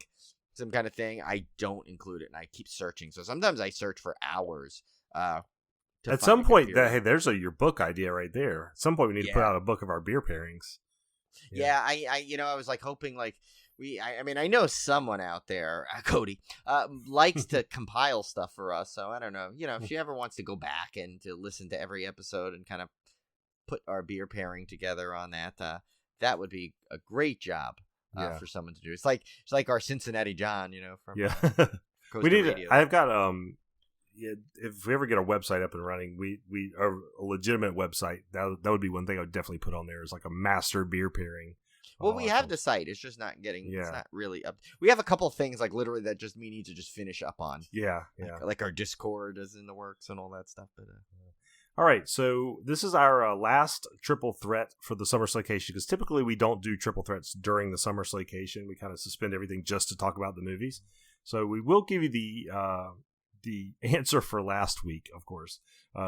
some kind of thing, I don't include it, and I keep searching. So sometimes I search for hours. At some point, there's your book idea right there. At some point, we need to put out a book of our beer pairings. Yeah, I was hoping I know someone out there, Cody, likes to compile stuff for us. So I don't know, if she ever wants to go back and to listen to every episode and kind of put our beer pairing together on that, that would be a great job. for someone to do. It's like our Cincinnati John, from Coastal we need. Radio. I've got if we ever get our website up and running, we are a legitimate website. That would be one thing I would definitely put on there is like a master beer pairing. Well, we have the site. It's just not getting. Yeah. It's not really up. We have a couple of things like literally that just we need to just finish up on. Yeah. Like our Discord is in the works and all that stuff. But all right, so this is our last triple threat for the Summer Slaycation because typically we don't do triple threats during the Summer Slaycation. We kind of suspend everything just to talk about the movies. So we will give you the answer for last week, of course.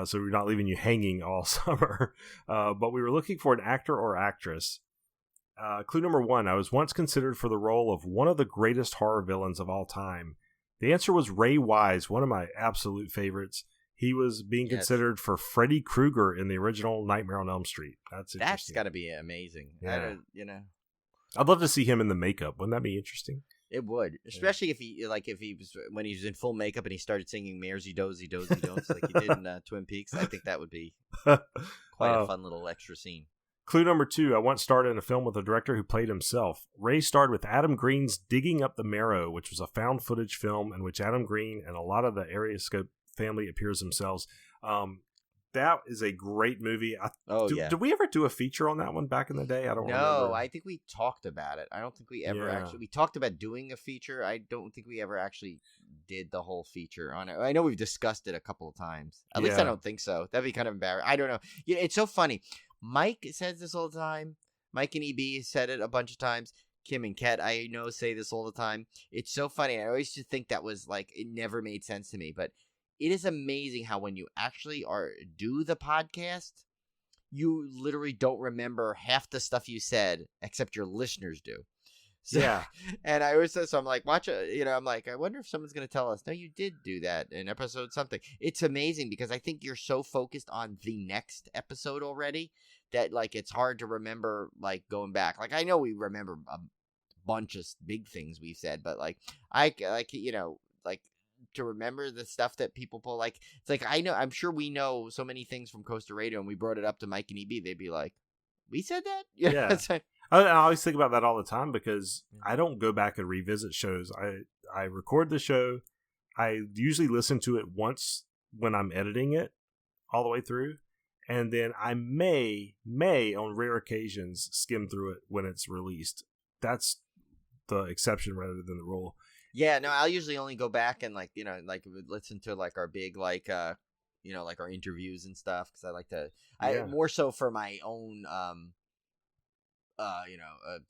So we're not leaving you hanging all summer. But we were looking for an actor or actress. Clue number 1, I was once considered for the role of one of the greatest horror villains of all time. The answer was Ray Wise, one of my absolute favorites. He was being considered for Freddy Krueger in the original Nightmare on Elm Street. That's got to be amazing. Yeah. I'd love to see him in the makeup. Wouldn't that be interesting? It would, especially if he was when he was in full makeup and he started singing "Maresy Dozy Dozy Don'ts" like he did in Twin Peaks. I think that would be quite a fun little extra scene. Clue number 2, I once starred in a film with a director who played himself. Ray starred with Adam Green's Digging Up the Marrow, which was a found footage film in which Adam Green and a lot of the Ariascope family appears themselves. That is a great movie. Did we ever do a feature on that one back in the day? I don't remember. No, I think we talked about it. I don't think we ever actually... We talked about doing a feature. I don't think we ever actually did the whole feature on it. I know we've discussed it a couple of times. At least I don't think so. That'd be kind of embarrassing. I don't know. It's so funny. Mike says this all the time. Mike and EB said it a bunch of times. Kim and Kat, I know, say this all the time. It's so funny. I always just think that was like... It never made sense to me, but... It is amazing how when you actually do the podcast, you literally don't remember half the stuff you said, except your listeners do. So, yeah. And I always say, so I'm like, I'm like, I wonder if someone's going to tell us, no, you did do that in episode something. It's amazing because I think you're so focused on the next episode already that like it's hard to remember like going back. Like I know we remember a bunch of big things we've said, but like to remember the stuff that people pull, like it's like I'm sure we know so many things from Coastal Radio, and we brought it up to Mike and EB, they'd be like, "We said that?" Yeah. I always think about that all the time because I don't go back and revisit shows. I record the show. I usually listen to it once when I'm editing it all the way through, and then I may on rare occasions skim through it when it's released. That's the exception rather than the rule. Yeah, no, I'll usually only go back and listen to like our big like our interviews and stuff because I like to more so for my own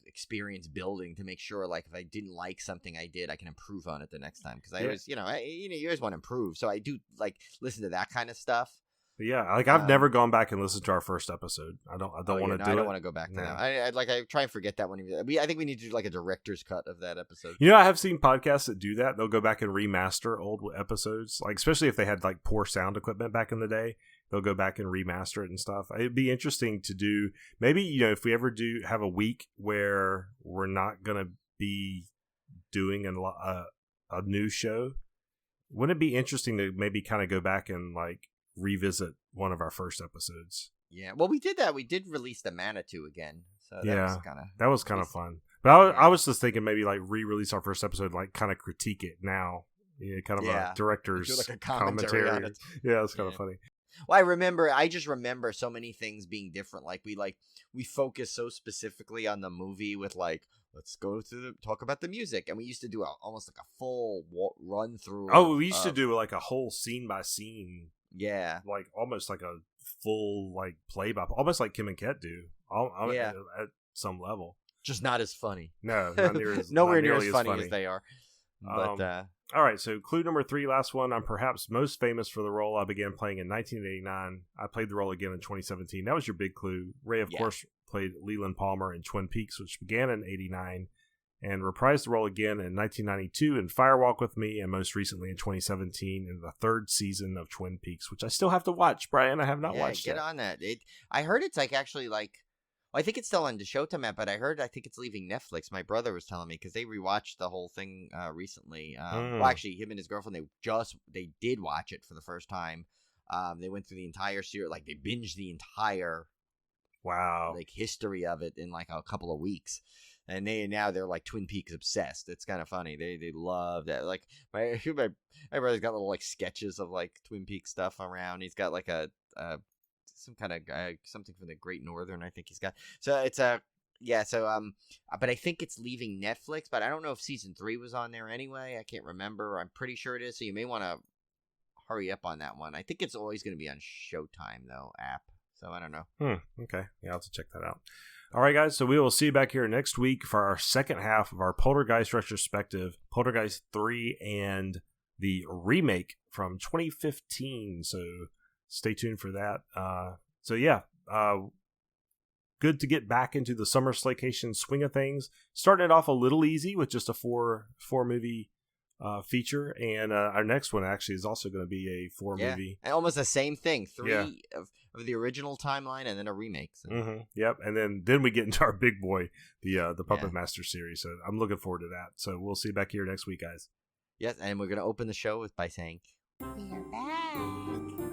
experience building to make sure like if I didn't like something I did I can improve on it the next time because I always you always want to improve, so I do like listen to that kind of stuff. Yeah, like I've never gone back and listened to our first episode. I don't want to do it. I don't want to go back to that. I try and forget that one. I think we need to do like a director's cut of that episode. I have seen podcasts that do that. They'll go back and remaster old episodes, like especially if they had like poor sound equipment back in the day. They'll go back and remaster it and stuff. It'd be interesting to do. Maybe if we ever do have a week where we're not gonna be doing a new show, wouldn't it be interesting to maybe kind of go back and like revisit one of our first episodes? Yeah, well, we did that. We did release the Manitou again, so that was kind of fun. But I was just thinking maybe like re-release our first episode, like kind of critique it now, kind of a director's like a commentary on it. Yeah, it's kind of funny. Well, I just remember so many things being different. Like we focus so specifically on the movie with like, let's go talk about the music. And we used to do almost like a full run through. Oh, we used to do like a whole scene by scene. Yeah. Like almost like a full like play by, almost like Kim and Ket do. At some level. Just not as funny. No, not near as nowhere near as funny as they are. But all right, so clue number 3, last one. I'm perhaps most famous for the role I began playing in 1989. I played the role again in 2017. That was your big clue. Ray, of course, played Leland Palmer in Twin Peaks, which began in 89, and reprised the role again in 1992 in Firewalk with Me, and most recently in 2017 in the 3rd season of Twin Peaks, which I still have to watch, Brian. I have not watched it. Get on that. I heard it's like actually like, I think it's still on the Showtime app, but I think it's leaving Netflix. My brother was telling me because they rewatched the whole thing recently. Well, actually, him and his girlfriend, they did watch it for the first time. They went through the entire series, like they binged the entire like history of it in like a couple of weeks. and they're like Twin Peaks obsessed. It's kind of funny. They love that. Like my brother's got little like sketches of like Twin Peaks stuff around. He's got like a some kind of something from the Great Northern. I think he's got. So it's a. Yeah, so but I think it's leaving Netflix, but I don't know if season 3 was on there anyway. I can't remember. I'm pretty sure it is, so you may want to hurry up on that one. I think it's always going to be on Showtime though app, so I don't know. Okay, yeah, I'll have to check that out. All right, guys, so we will see you back here next week for our second half of our Poltergeist retrospective, Poltergeist 3 and the remake from 2015. So stay tuned for that. So yeah. Good to get back into the Summer Slaycation swing of things. Starting it off a little easy with just a four movie feature, and our next one actually is also going to be a 4 movie. And almost the same thing. 3 of the original timeline, and then a remake. So. Yep, and then we get into our big boy, the Puppet Master series. So I'm looking forward to that. So we'll see you back here next week, guys. Yes, and we're going to open the show by saying, "We're back."